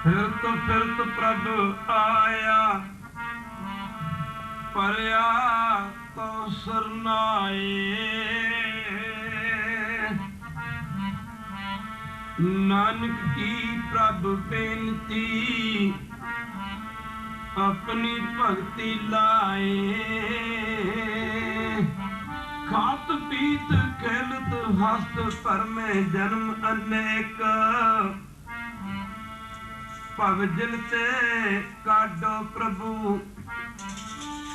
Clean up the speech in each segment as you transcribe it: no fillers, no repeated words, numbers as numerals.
फिरत प्रभ आया परया तो सरनाए। नानक की प्रभ बेनती अपनी भक्ति लाए। खात पीत खेलत हस्त पर में जन्म अनेक। भवजन ते काढो प्रभु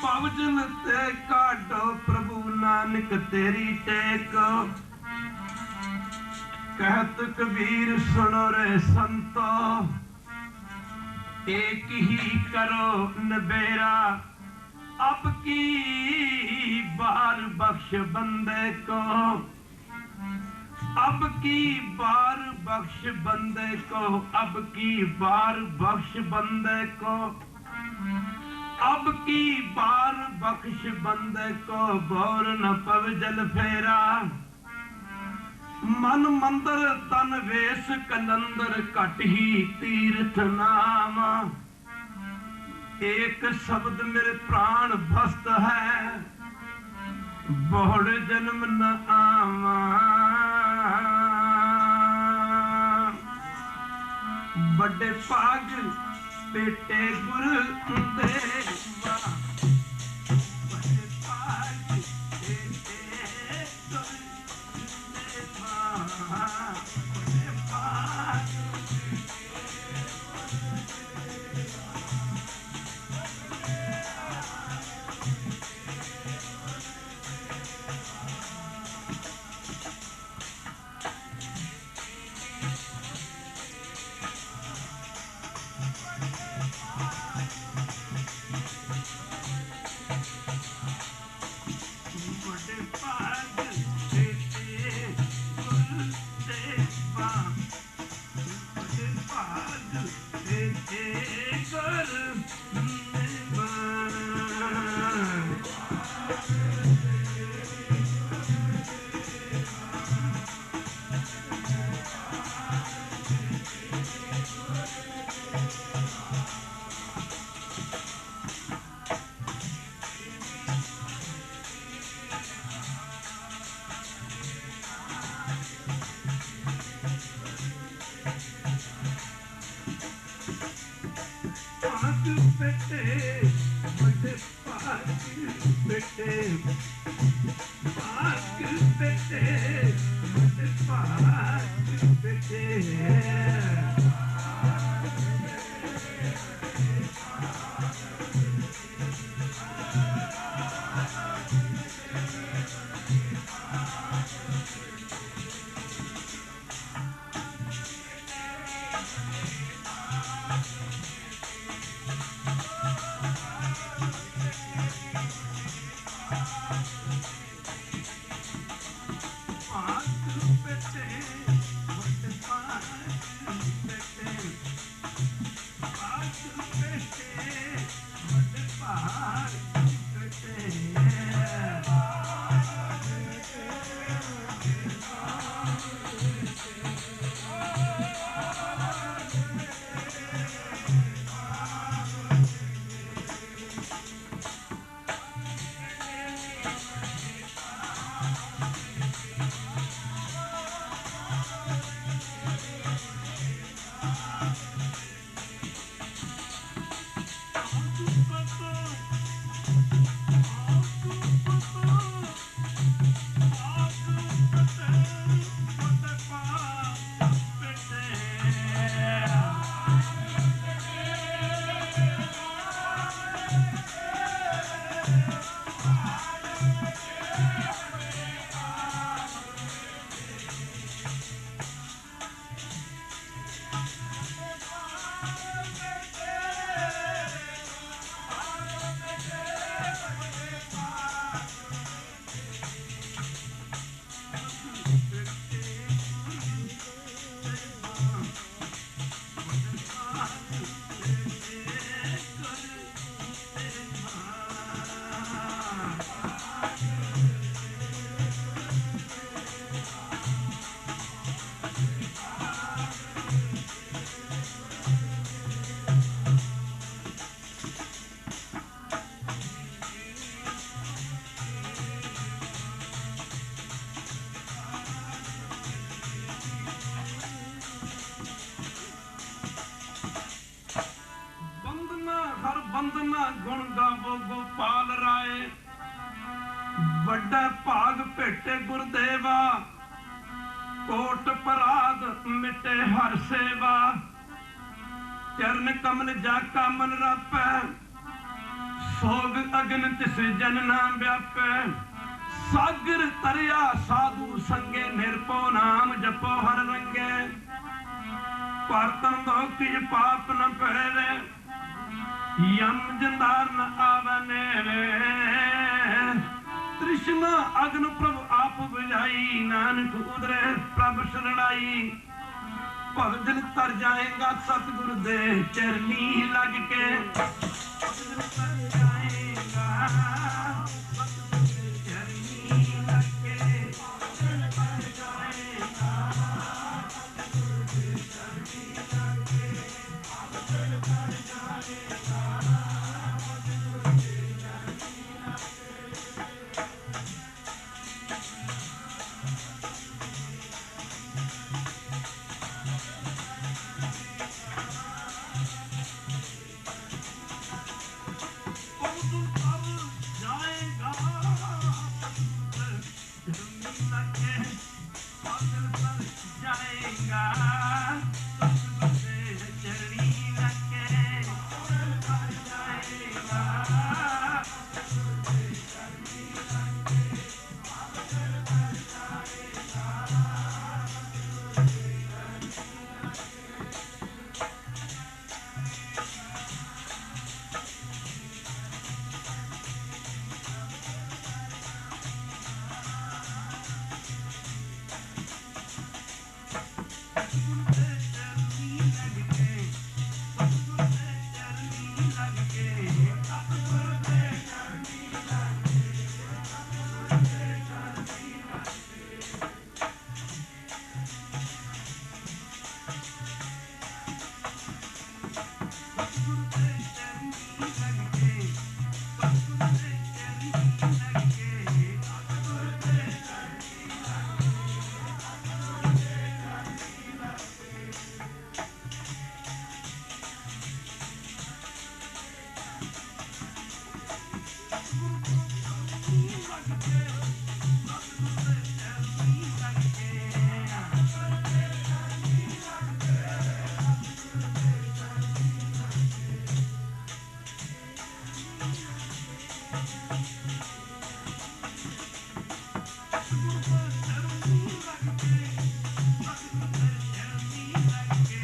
भवजन ते काढो प्रभु नानक तेरी टेक। कहत कबीर सुनो रे संतो एक ही करो नबेरा। अब की बार बख्श बंदे को अब की बार बख्श बंदे को। अब की बार बख्श बंदे को अब की बार बख्श बंदे को। बोर न पव जल फेरा मन मंदिर तन वेश कलंदर घट ही तीर्थ नाम। एक शब्द मेरे प्राण भस्त है बहुड़ जन्म न आवा। बड़े भाग बेटे गुरु देवा। बड़े भाग बेटे गुरु देवा। बड़े भाग गुण गावो गोपाल राय। वड्डा भाग भेटे गुरदेवा, कोट पराग मिटे हर सेवा। चरण कमल जाका मन रापै, सोग अग्न तिस जन ना व्यापै। सागर तरिया साधु संगे, निरपो नाम जपो हर रंगे। परतन दो किज पाप न पहले, यम जंदार न आवे नेरे। तृष्णा अग्न प्रभु आप बुझाई, नानक उदरे प्रभु शरणाई। भगजन तर जाएगा सतगुरु दे चरनी लग के। भगजन तर जाएगा सतगुरु दे चरनी लग के। भगजन तर जाएगा सतगुरु दे चरनी लग के। भगजन तर जाएगा सतगुरु दे चरनी लग के।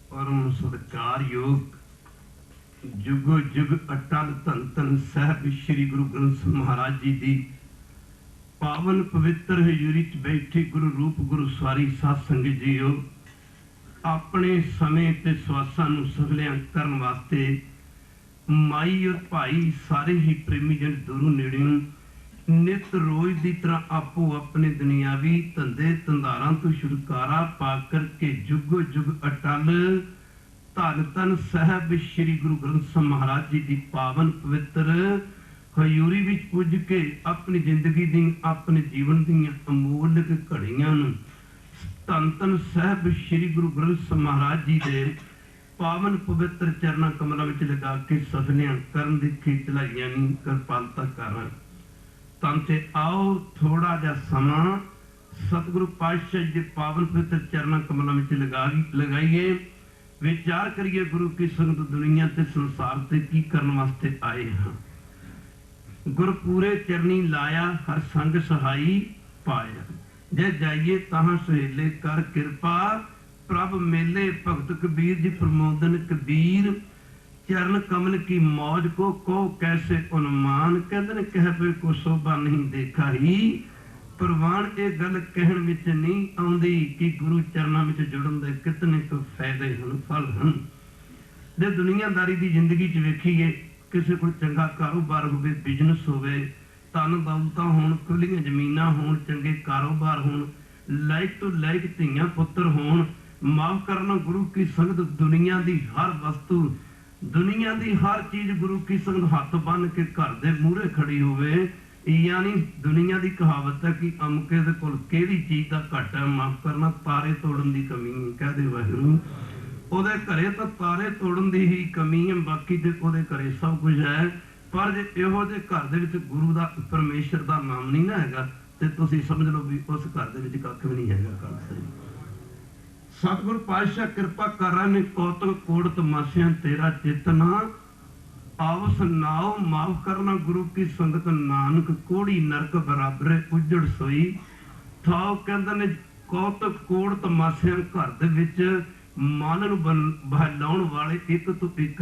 परम सत्कार योग जुगो जुग अटल धन धन साहब श्री गुरु ग्रंथ महाराज जी दी पावन पवित्र हजूरी च बैठे गुरु रूप गुरु सारी साध संगत जीओ अपने समय ते स्वासां नूं सफलियां करन वास्ते माई और भाई सारे ही प्रेमी जन दूरों नेड़ियों नित रोज की तरह आपो अपने दुनियावी धंधे धंधारां तो छुटकारा पा करके जुगो जुग अटल धन धन साहब श्री गुरु ग्रंथ साहिब महाराज जी की पावन पवित्र हजूरी विच पुज के अपनी जिंदगी दी अपने जीवन दी अमोलक घड़ियां नूं धन धन साहब श्री गुरु ग्रंथ साहिब महाराज जी के पावन पवित्र चरणा कमलों में लगा के सफलियां करन दी खिचलाइयां नी कृपालता कर तन ते आओ थोड़ा जा समा सतगुरु पातशाह जी पावन पवित्र चरणा कमलों में लगाइए विचार करिए गुरु की संगत दुनिया ते संसार ते की करन वास्ते आए हैं गुरु पूरे चरनी लाया हर संग सहाई पाया जे जाइए तहां सहेले कर कृपा, प्रभ मेले भगत कबीर जी प्रमोदन कबीर, चरण कमल की मौज को कहो कैसे उन्मान। कहते ने कह पे को शोभा नहीं देखा ही, प्रवान ये गल कहण विच नहीं आउंदी कि गुरु चरनां विच जुड़न दे कितने क फायदे हन फल हन। जे दुनियादारी दी जिंदगी च वेखीए, किसी को चंगा कारोबार होवे, बिजनेस होवे, धन दौलतां होण, खुलियां जमीनां होण, चंगे कारोबार होण, लायक तो लायक धीआं पुत्तर होण, माफ करना गुरु की संगत, दुनिया दी हर वस्तु, दुनिया दी हर चीज गुरु की संगत हथ बन के घर दे मूहरे खड़ी होवे। यानी दुनिया दी कहावत है कि अमके दे कोल केड़ी चीज दा घट है, माफ करना तारे तोड़न दी कमी है। कह दे वाहिगुरू ओदे घरे तो तारे तोड़न दी ही कमी है, बाकी ते ओदे घरे सब कुछ है। पर जे इहो जे घर दे विच गुरु दा परमेश्वर दा नाम नहीं ना हैगा ते तुसीं समझ लो भी उस घर दे विच कख भी नहीं हैगा। खालसा जी सतगुर पातशाह कृपा कर रहे ने, कौतक कोड़ तमाशियां तेरा चेतना, आवस नाओ माफ करना गुरु की संगत, नानक कोड़ी नरक बराबरे उजड़ सोई थाओ। कहंदे ने कौतक कोड़ तमाशियां घर दे विच मन नूं बहलाउण वाले एक तो एक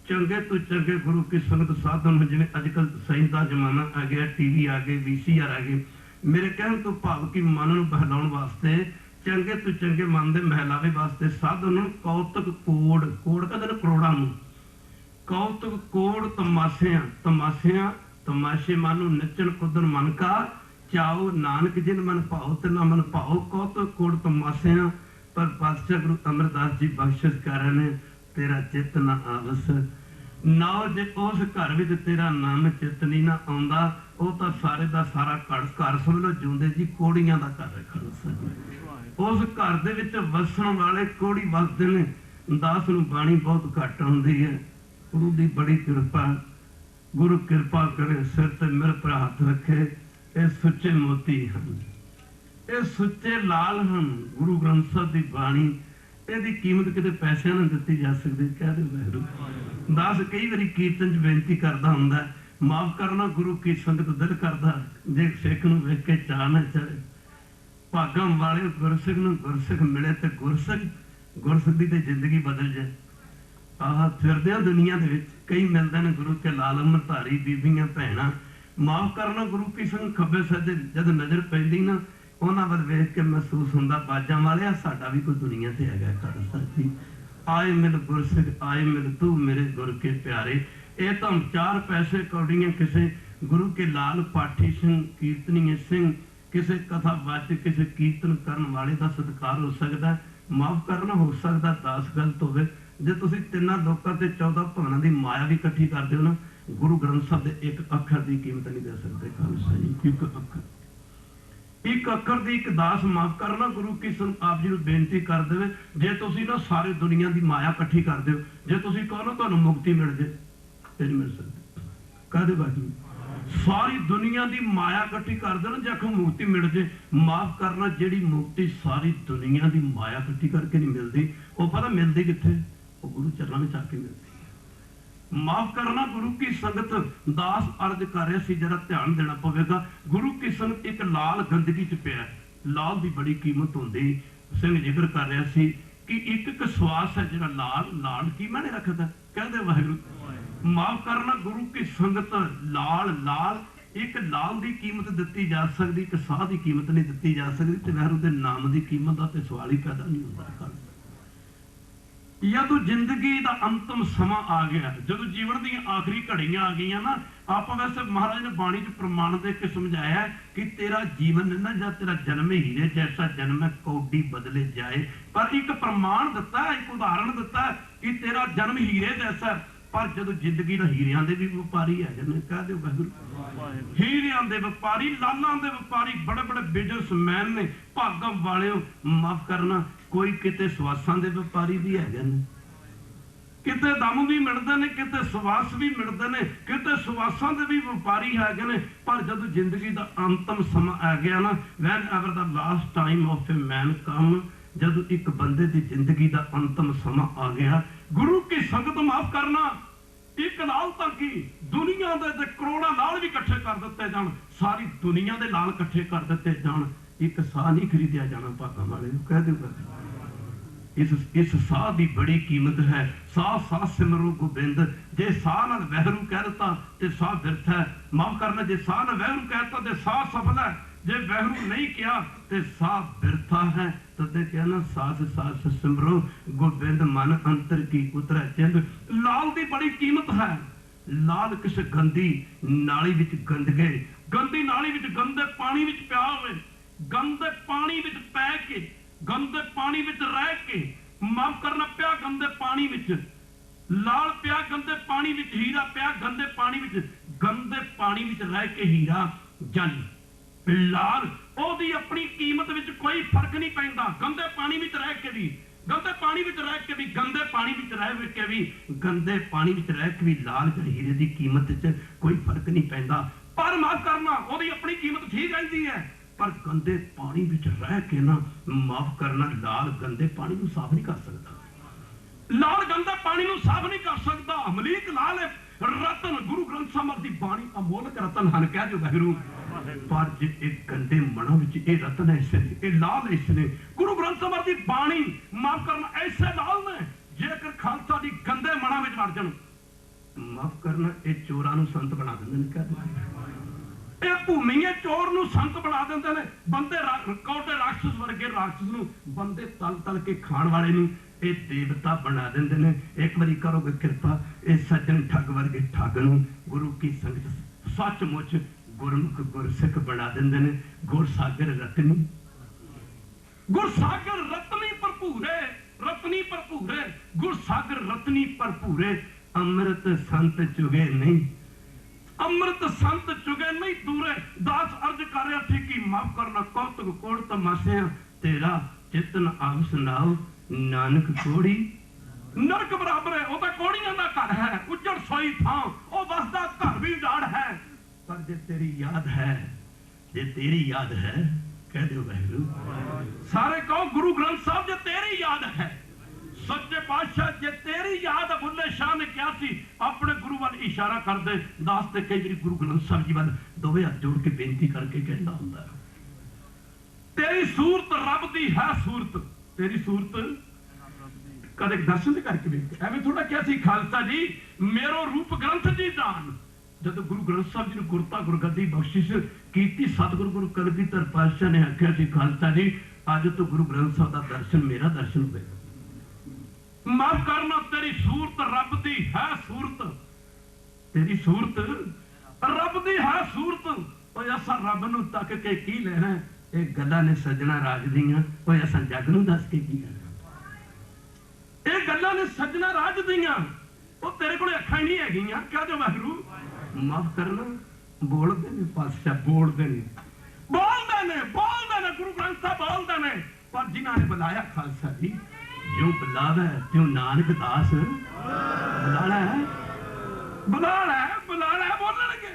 चंगे तो चंगे गुरु की संगत साधन, जिवें अजकल साइंस दा जमाना आ गया, टीवी आ गए, VCR आ गए। मेरे कहण तो भाव कि मन नूं बहलाउण वास्ते चंगे तो चंगे मन दे महलावे वास्ते साधन कौतक कोड़, कोड़ कहंदे ने करोड़ां नूं, कौतक कोड़ तमाशियां, तमाशियां तमाशे मानो नचन कुदन मन का चाओ, नानक जिन मन भाओ तिना मन भाओ। कौतक कोड़ तमाशियां पर पातशाह गुरु अमरदास जी बख्शिश कर रहे ने, तेरा चित ना आवस नाओ। जे उस घर विच तेरा नाम चित नहीं ना आउंदा, ਉਹ ਤਾਂ ਸਾਰੇ ਦਾ ਸਾਰਾ ਘਰ ਸਮਝ ਲਓ ਜਿਉਂਦੇ ਜੀ ਕੋੜੀਆਂ ਦਾ ਘਰ ਹੈ। ਖਾਲਸਾ ਜੀ ਉਸ ਘਰ ਦੇ ਵਿੱਚ ਵਸਣ ਵਾਲੇ ਕੋੜੀ ਵਸਦੇ ਨੇ। ਦਾਸ ਨੂੰ ਬਾਣੀ ਬਹੁਤ ਘੱਟ ਆਉਂਦੀ ਹੈ, ਗੁਰੂ ਦੀ ਬੜੀ ਕਿਰਪਾ। ਗੁਰੂ ਕਿਰਪਾ ਕਰੇ ਸਿਰ ਤੇ ਮਿਰ ਪਰ ਹੱਥ ਰੱਖੇ। ਇਹ ਸੁੱਚੇ ਮੋਤੀ ਹਨ, ਇਹ ਸੁੱਚੇ ਲਾਲ ਹਨ। ਗੁਰੂ ਗ੍ਰੰਥ ਸਾਹਿਬ ਦੀ ਬਾਣੀ, ਇਹਦੀ ਕੀਮਤ ਕਿਤੇ ਪੈਸਿਆਂ ਨਾਲ ਦਿੱਤੀ ਜਾ ਸਕਦੀ। ਕਹਿ ਦੇ ਵਾਹਿਗੁਰੂ ਦਾਸ ਕਈ ਵਾਰੀ ਕੀਰਤਨ 'ਚ ਬੇਨਤੀ ਕਰਦਾ ਹੁੰਦਾ, माफ करना गुरु की संगत दिल करदा, जे सिख नूं वेख के चाह ना चढ़े। भागां वाले गुरसिख नूं गुरसिख मिले ते गुरसिख दी ते जिंदगी बदल जाए। आह फिरदे दुनिया दे विच कई मिलदे ने गुरु के लाल अमरधारी बीबियां भैणां। माफ करना गुरु की संग खब्बे सज्जे जद नजर पैंदी ना, उन्हां वल वेख के महसूस हुंदा बाजां वालिया साडा भी कोई दुनिया ते हैगा। खालसा जी आए मिल गुरसिख, आए मिल तू मेरे गुर के प्यारे। ਇਹ ਤਾਂ 4 ਪੈਸੇ ਕੌੜੀਆਂ ਕਿਸੇ ਗੁਰੂ ਕੇ ਲਾਲ ਪਾਠੀ ਸਿੰਘ, ਕੀਰਤਨੀਏ ਸਿੰਘ, ਕਿਸੇ ਕਥਾ ਵਾਚਕ, ਕਿਸੇ ਕੀਰਤਨ ਕਰਨ ਵਾਲੇ ਦਾ ਸਤਿਕਾਰ ਹੋ ਸਕਦਾ। ਮਾਫ ਕਰਨਾ ਹੋ ਸਕਦਾ ਦਾਸ ਗਲਤ ਹੋਵੇ। ਜੇ ਤੁਸੀਂ ਤਿੰਨਾਂ ਲੋਕਾਂ ਤੇ 14 ਭਵਨਾਂ ਦੀ ਮਾਇਆ ਵੀ ਇਕੱਠੀ ਕਰਦੇ ਹੋ ਨਾ, ਗੁਰੂ ਗ੍ਰੰਥ ਸਾਹਿਬ ਦੇ ਇੱਕ ਅੱਖਰ ਦੀ ਕੀਮਤ ਨਹੀਂ ਦੇ ਸਕਦੇ। ਖਾਲਸਾ ਜੀ ਇੱਕ ਅੱਖਰ ਦੀ ਇੱਕ ਦਾਸ ਮਾਫ ਕਰਨਾ ਗੁਰੂ ਕੀ ਸੰਗਤ ਆਪ ਜੀ ਨੂੰ ਬੇਨਤੀ ਕਰ ਦੇਵੇ। ਜੇ ਤੁਸੀਂ ਨਾ ਸਾਰੇ ਦੁਨੀਆ ਦੀ ਮਾਇਆ ਇਕੱਠੀ ਕਰਦੇ ਹੋ, ਜੇ ਤੁਸੀਂ ਕਹੋ ਨਾ ਤੁਹਾਨੂੰ ਮੁਕਤੀ ਮਿਲ ਜੇ, नहीं मिल सकती। कहते बाकी सारी दुनिया की माया इकट्ठी कर देना जे आखो मुक्ति मिल जाए। माफ करना जिहड़ी मुक्ति सारी दुनिया की माया इकट्ठी करके नहीं मिलती, वो पता मिलती कित्थे? वो गुरु चरणों में आके मिलती है। माफ करना गुरु की संगत दास अर्ज कर रहे सी, जरा ध्यान देना पवेगा। गुरु की संगत एक लाल गंदगी च पिया, लाल की बड़ी कीमत होंदी। सिंह जिक्र कर रहा सी कि एक श्वास है जिहड़ा लाल, लाल की मैंने रखता। कहते वाहिगुरू माफ करना गुरु की संगत लाल, लाल एक लाल की कीमत दी जा सकती, एक साह की कीमत नहीं दी जा सकती। तो वैर उहदे नाम की कीमत का तो सवाल ही पैदा नहीं होता। जदों जिंदगी का अंतिम समा आ गया, जदों जीवन दी आखिरी घड़ियां आ गई ना, आप वैसे महाराज ने बाणी च प्रमाण दे के समझाया कि तेरा जीवन ना जा तेरा जन्म हीरे जैसा जन्म है कौडी बदले जाए। पर एक प्रमाण दिता है, एक उदाहरण दिता है कि तेरा जन्म हीरे जैसा। पर जदों जिंदगी ना हीरियां दे भी व्यापारी है, कह दो वाहिगुरू हीरियां दे व्यापारी, लालां दे व्यापारी, बड़े बड़े बिजनेसमैन ने, भागां वाले माफ करना कोई किते सवासां दे व्यापारी भी है, किते दम भी मिलते हैं, किते सवास भी मिलते हैं, किते सवासां दे भी व्यापारी है। पर जदों जिंदगी का अंतिम समा आ गया ना, van ever the last time of a man come, जदों एक बंदे की जिंदगी का अंतिम समा आ गया, गुरु की संगत माफ करना एक लाल तक की दुनिया के करोड़ों लाल भी इकट्ठे कर दिते जान, सारी दुनिया के लाल इकट्ठे कर दिते जान, एक साह नहीं खरीदिया जाना भागां वाले कह दूगा। इस साह की बड़ी कीमत है। साह साह सिमरो गोबिंद। जे साह नाल वैहरू कह दिता तो साह व्यर्थ है। माफ करना, जे साह नाल वैहरू कहता तो साह सफल है, जे वैहरू नहीं किया तो साह व्यर्था है। तो कहना सास सास सिमरो गोबिंद मन अंतर की उतरै चिंद। लाल की बड़ी कीमत है। लाल किस गंदी नाली विच गंद गए, गंदी नाली विच गंदे पानी विच पिया होवे, गंदे पानी विच पै के, गंदे पानी विच रह के, माफ करना पिया गंदे पानी विच, लाल पिया गंदे पानी विच, हीरा पिया गंदे पानी विच, गंदे पानी विच रह के हीरा जानी लाल ओदी अपनी कीमत विच कोई फर्क नहीं पैंदा। गंदे पानी विच रह के भी, गंदे पानी विच रह के भी, गंदे पानी विच रह के भी, गंदे पानी विच रह के भी लाल जां हीरे दी कीमत च कोई फर्क नहीं पैंदा। पर माफ करना ओदी अपनी कीमत ठीक रहिंदी है, पर गंदे पानी विच रह के ना माफ करना लाल गंदे पानी नूं साफ नहीं कर सकदा। लाल गंदे पानी नूं साफ नहीं कर सकदा। अमलीक लाल है रतन गुरु ग्रंथ साहिब दी बाणी अमोलक रतन हन कह जो वाहिगुरू। पर जे एक गंदे मना विच ए रतन है, इस लाल है, इसने गुरु ग्रंथ साहिब दी बाणी माफ करना ऐसे लाल ने जेकर खालसा दी गंदे मना विच वड़ जाण माफ करना ए चोरां नूं संत बना दिंदे ने कह दो। ए भूमिए चोर नूं संत बना दिंदे ने। बंदे कौटे राक्षस वर्गे राक्षस नूं बंदे तल तल के खाण वाले नूं ए देवता बना देंदे ने। एक बारी करोगे कृपा ए सज्जन ठग वर्गे ठग नूं गुरु की संगत सचमुच गुरमुख गुरसिख बना देंदे ने। गुरसागर रतनी, गुरसागर रतनी भरपूरे, रतनी भरपूरे, गुरसागर रतनी भरपूरे। अमृत संत चुगे नहीं, अमृत संत चुगे नहीं दूरे। दास अर्ज कर रहा थी कि माफ करना कौतुक कोड़ तमाशे तेरा चितन आव सुनाओ नानक कोड़ी नरक बराबर है। वह कोड़ियां का घर है, उजड़ सोई थां वह बसदा घर भी उजाड़ है। पर जे तेरी याद है, जे तेरी याद है कह दो वाहिगुरू। सारे कहो गुरु ग्रंथ साहब जे तेरी याद है। सच्चे पातशाह जे तेरी याद बुल्ले शाह ने क्या सी अपने गुरु वाल इशारा कर दे। दास ते कई बार गुरु ग्रंथ साहब जी वाल दोवे हाथ जोड़ के बेनती करके कहना हुंदा तेरी सूरत रब दी है सूरत, तेरी सूरत कदे दर्शन करके देख। एवं थोड़ा क्या सी खालसा जी मेरो रूप ग्रंथ जी दान। जब गुरु ग्रंथ साहब जी ने गुरता गुरगद्दी बख्शिश की सतगुरु गुरु कलगीधर पातशाह ने आख्या सी खालसा जी अज तो गुरु ग्रंथ साहब का दर्शन मेरा दर्शन होगा। माफ करना तेरी सूरत रब दी है सूरत, तेरी सूरत रब दी है सूरत। और असा रब नूं तक के की लेना ये गल्लां ने सजना राज दियां। और असा जग नूं दस के की लेना ये गल्लां ने सजना राज दियां। वो तेरे को अखां ही नहीं हैगियां कह दो वाहिगुरू। माफ करना बोलते ने पातशाह बोलते ने बोलते ने गुरु ग्रंथ साहब बोलते ने। पर जिन्हों ने बुलाया खालसा जी जो बुलावे त्यों नानक दास बुलाना है, बुलाना है, बुलाना है बोलणगे।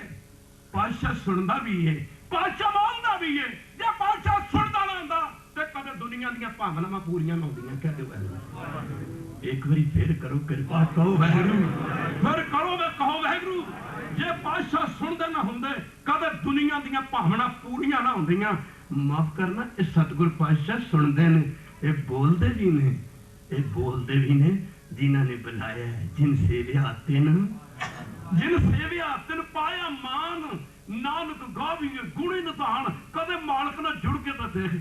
पातशाह सुनदा भी है, पातशाह बोलदा भी है। जे पातशाह सुनदा ना हुंदा ते कदे दुनिया दीयां भावनावां पूरीआं ना होंदियां कह दो वाहिगुरू। एक बारी फिर करो कृपा कहो वाहिगुरू, फिर करो वे कहो वाहिगुरू। जे पातशाह सुनदे ना हुंदे कदे दुनिया दीयां भावनां पूरीआं ना होंदियां। माफ करना ये सतगुरु पातशाह सुनदे ने, ये बोलदे भी ने, ये बोलदे भी ने। जिन्हां ने बुलाया है जिन सेविया तिन, जिन सेविया तिन पाया मान। नानक गाविए गुणी निधान। कदे मालक नाल जुड़ के तो देख,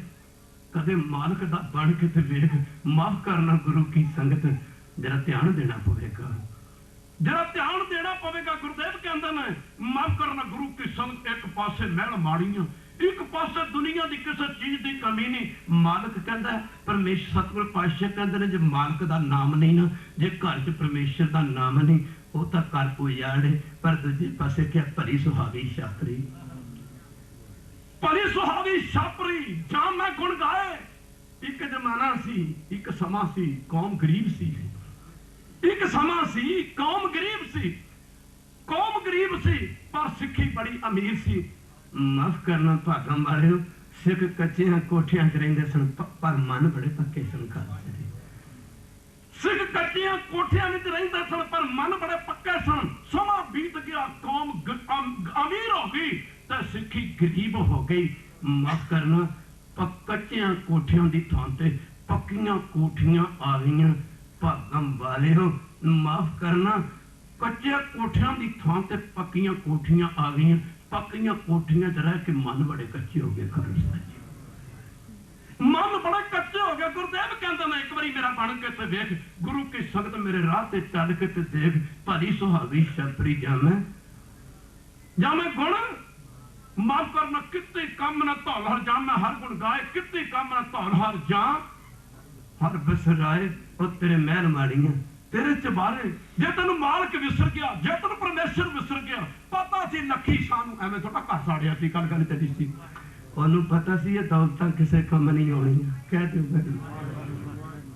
कदे मालक दा बन के ते वेख। माफ करना गुरु की संगत जरा ध्यान देना पवेगा, जरा ध्यान देना पवेगा। गुरुदेव कहंदे ने माफ करना गुरु की संगत एक पासे महल माड़ियां, एक पासे दुनिया की किसी चीज की कमी नहीं। मालक कहता है परमेश्वर सतगुरु पातशाह कहते हैं जे मालक का नाम नहीं ना, जे घर च परमेश्वर का नाम नहीं वो तो घर उजाड़े। पर दूजे पासे क्या भरी सुहावी छापरी, भरी सुहावी छापरी जां मैं गुण गाए। एक जमाना सी, एक समा सी, कौम गरीब सी। एक समा सी कौम गरीब सी, कौम गरीब सी पर सिक्खी बड़ी अमीर सी। माफ करना भागम वाले सिख कच्चियां कोठियां च रहिंदे सन पर मन बड़े पक्के सन। खालसा जी सिख कच्चियां कोठियां विच रहिंदे सन पर मन बड़े पक्के सन। समा बीत गया कौम अमीर हो गई तो सिक्खी गरीब हो गई। माफ करना कच्चियां कोठियां दी थां ते पक्कियां कोठियां आ गईयां। भागम वालिओ माफ करना, कच्चे कोठियां दी थां ते पक्कियां कोठियां आ गईयां। पक्कियां कोठियां च रह के मन बड़े कच्चे हो गए। खालसा जी मन बड़े कच्चे हो गए। गुरुदेव कहते मैं एक बारी मेरा बन के ते देख, गुरु की संगत मेरे राह ते चल के ते देख, भली सुहावी छपरी जामे गुण माफ करना, कितने कम न धौल हर जा, मैं हर गुण गाए, कितने कम न धौल हर जा, हर बसराए और तेरे महल माड़ियां तेरे चबारे। जे तेन मालक विसर गया, जे तेन परमेश्वर विसर गया, पता सी लखी शाह एवं थोड़ा घर साड़िया सी, कल गल चली सी, ओनू पता सी ये दौलतां किसे कम नहीं आउणियां। कह दिओ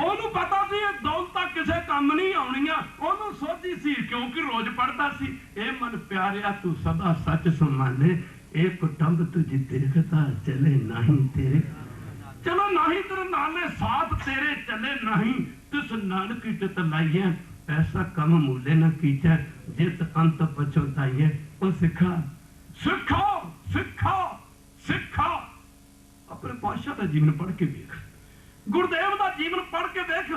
ओनू पता सी ये दौलतां किसे कम नहीं आउणियां। ओनू सोची सी क्योंकि रोज पढ़ता सी, ए मन प्यारिया तू सदा सच संभाले, एक कुटुंब तुझे देखता चले नहीं तेरे, चलो नहीं तेरे नाले साथ तेरे चले नहीं, तिस नानक चित लाइए ऐसा कम मूले न कीचै, जित अंत पछताइए। ओ सिखा सिखा सिखा सिखा, अपने पातशाह का जीवन पढ़ के देख, गुरुदेव का जीवन पढ़ के देख।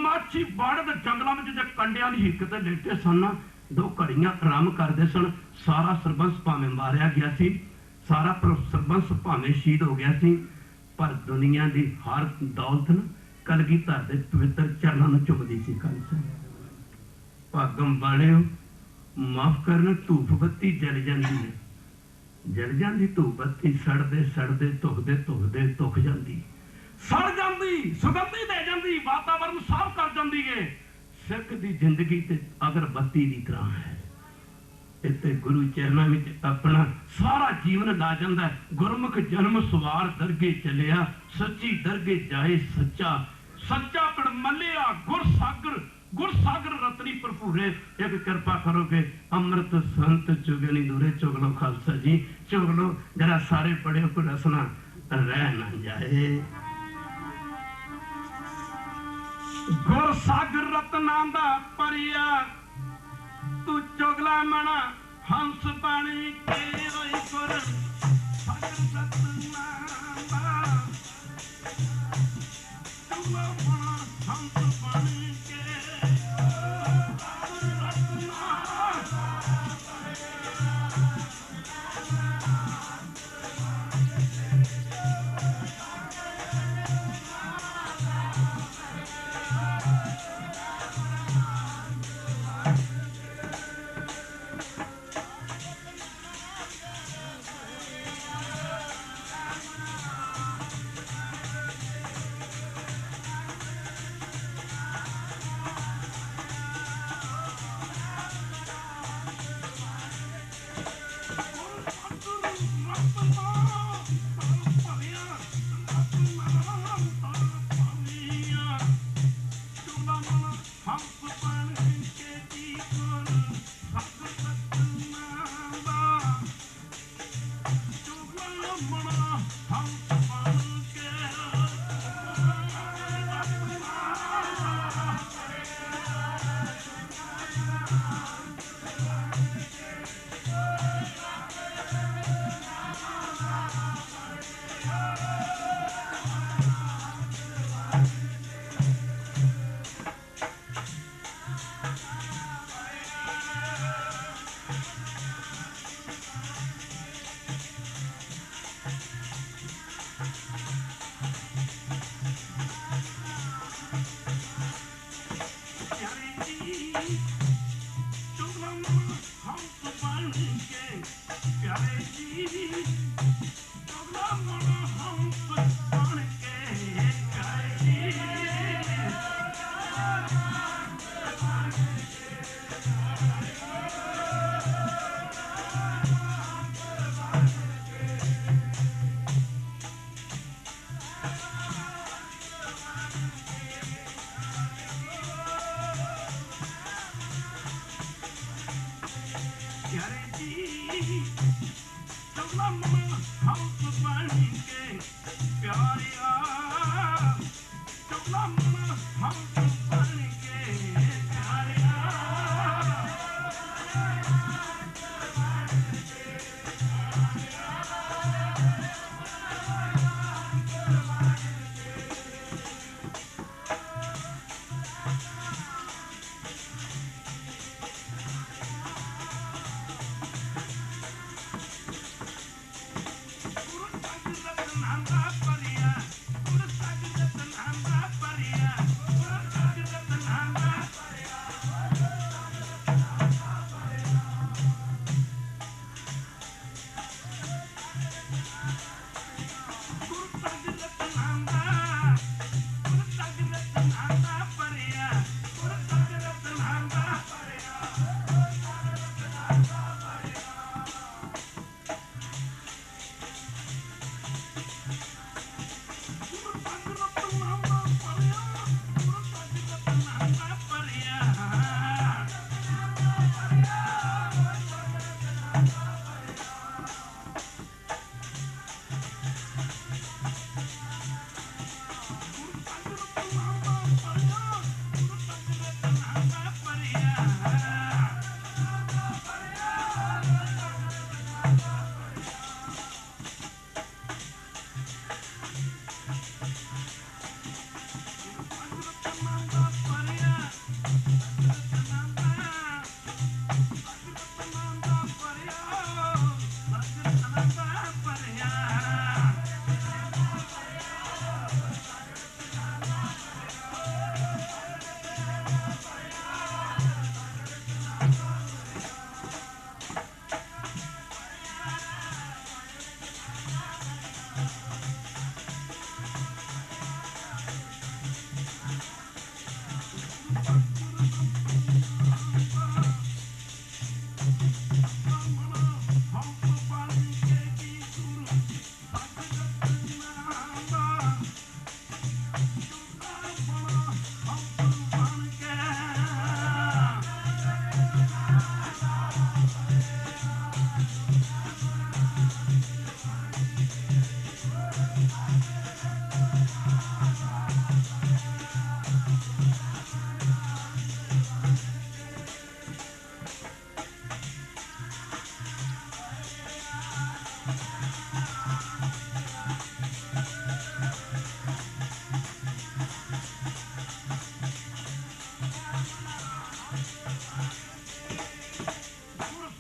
माछी बाड़े के जंगलों में जो कंडिया की हिक ते लेटे सन, 2 घड़ियां आराम करते सन, सारा सरबंस भावें मारिया गया सी, सारा सरबंस भावें शहीद हो गया सी, पर दुनिया की हर दौलत न कलगीधर के पवित्र चरणों में चुभती सी। खालसा भागम वाले माफ करना, धूप बत्ती जल जाती है, जल जाती धूप बत्ती, सड़ते सड़ते धुखते धुखते धुख जाती, सड़ जाती, सुगंधी दे जाती, वातावरण साफ कर जाती है। सिख की जिंदगी ते अगर बत्ती की तरह है, इतने गुरु चरणों में अपना सारा जीवन ला जाता है। गुरमुख जन्म सवार दरगे चलिया, सच्ची दरगे जाए सच्चा, सच्चा पिंड मलिया गुरसागर, गुरसागर रतनी भरपूरे। एक कृपा करोगे अमृत संत चुगनी दूरे, चुग लो खालसा जी, चुग लो जरा सारे पढ़े को रसना रह ना जाए। गुरसागर रतना दा परिया, तू चुगला मना हंस पानी के रोई गुर सागर रतना दा, चुगला मना हंस पानी के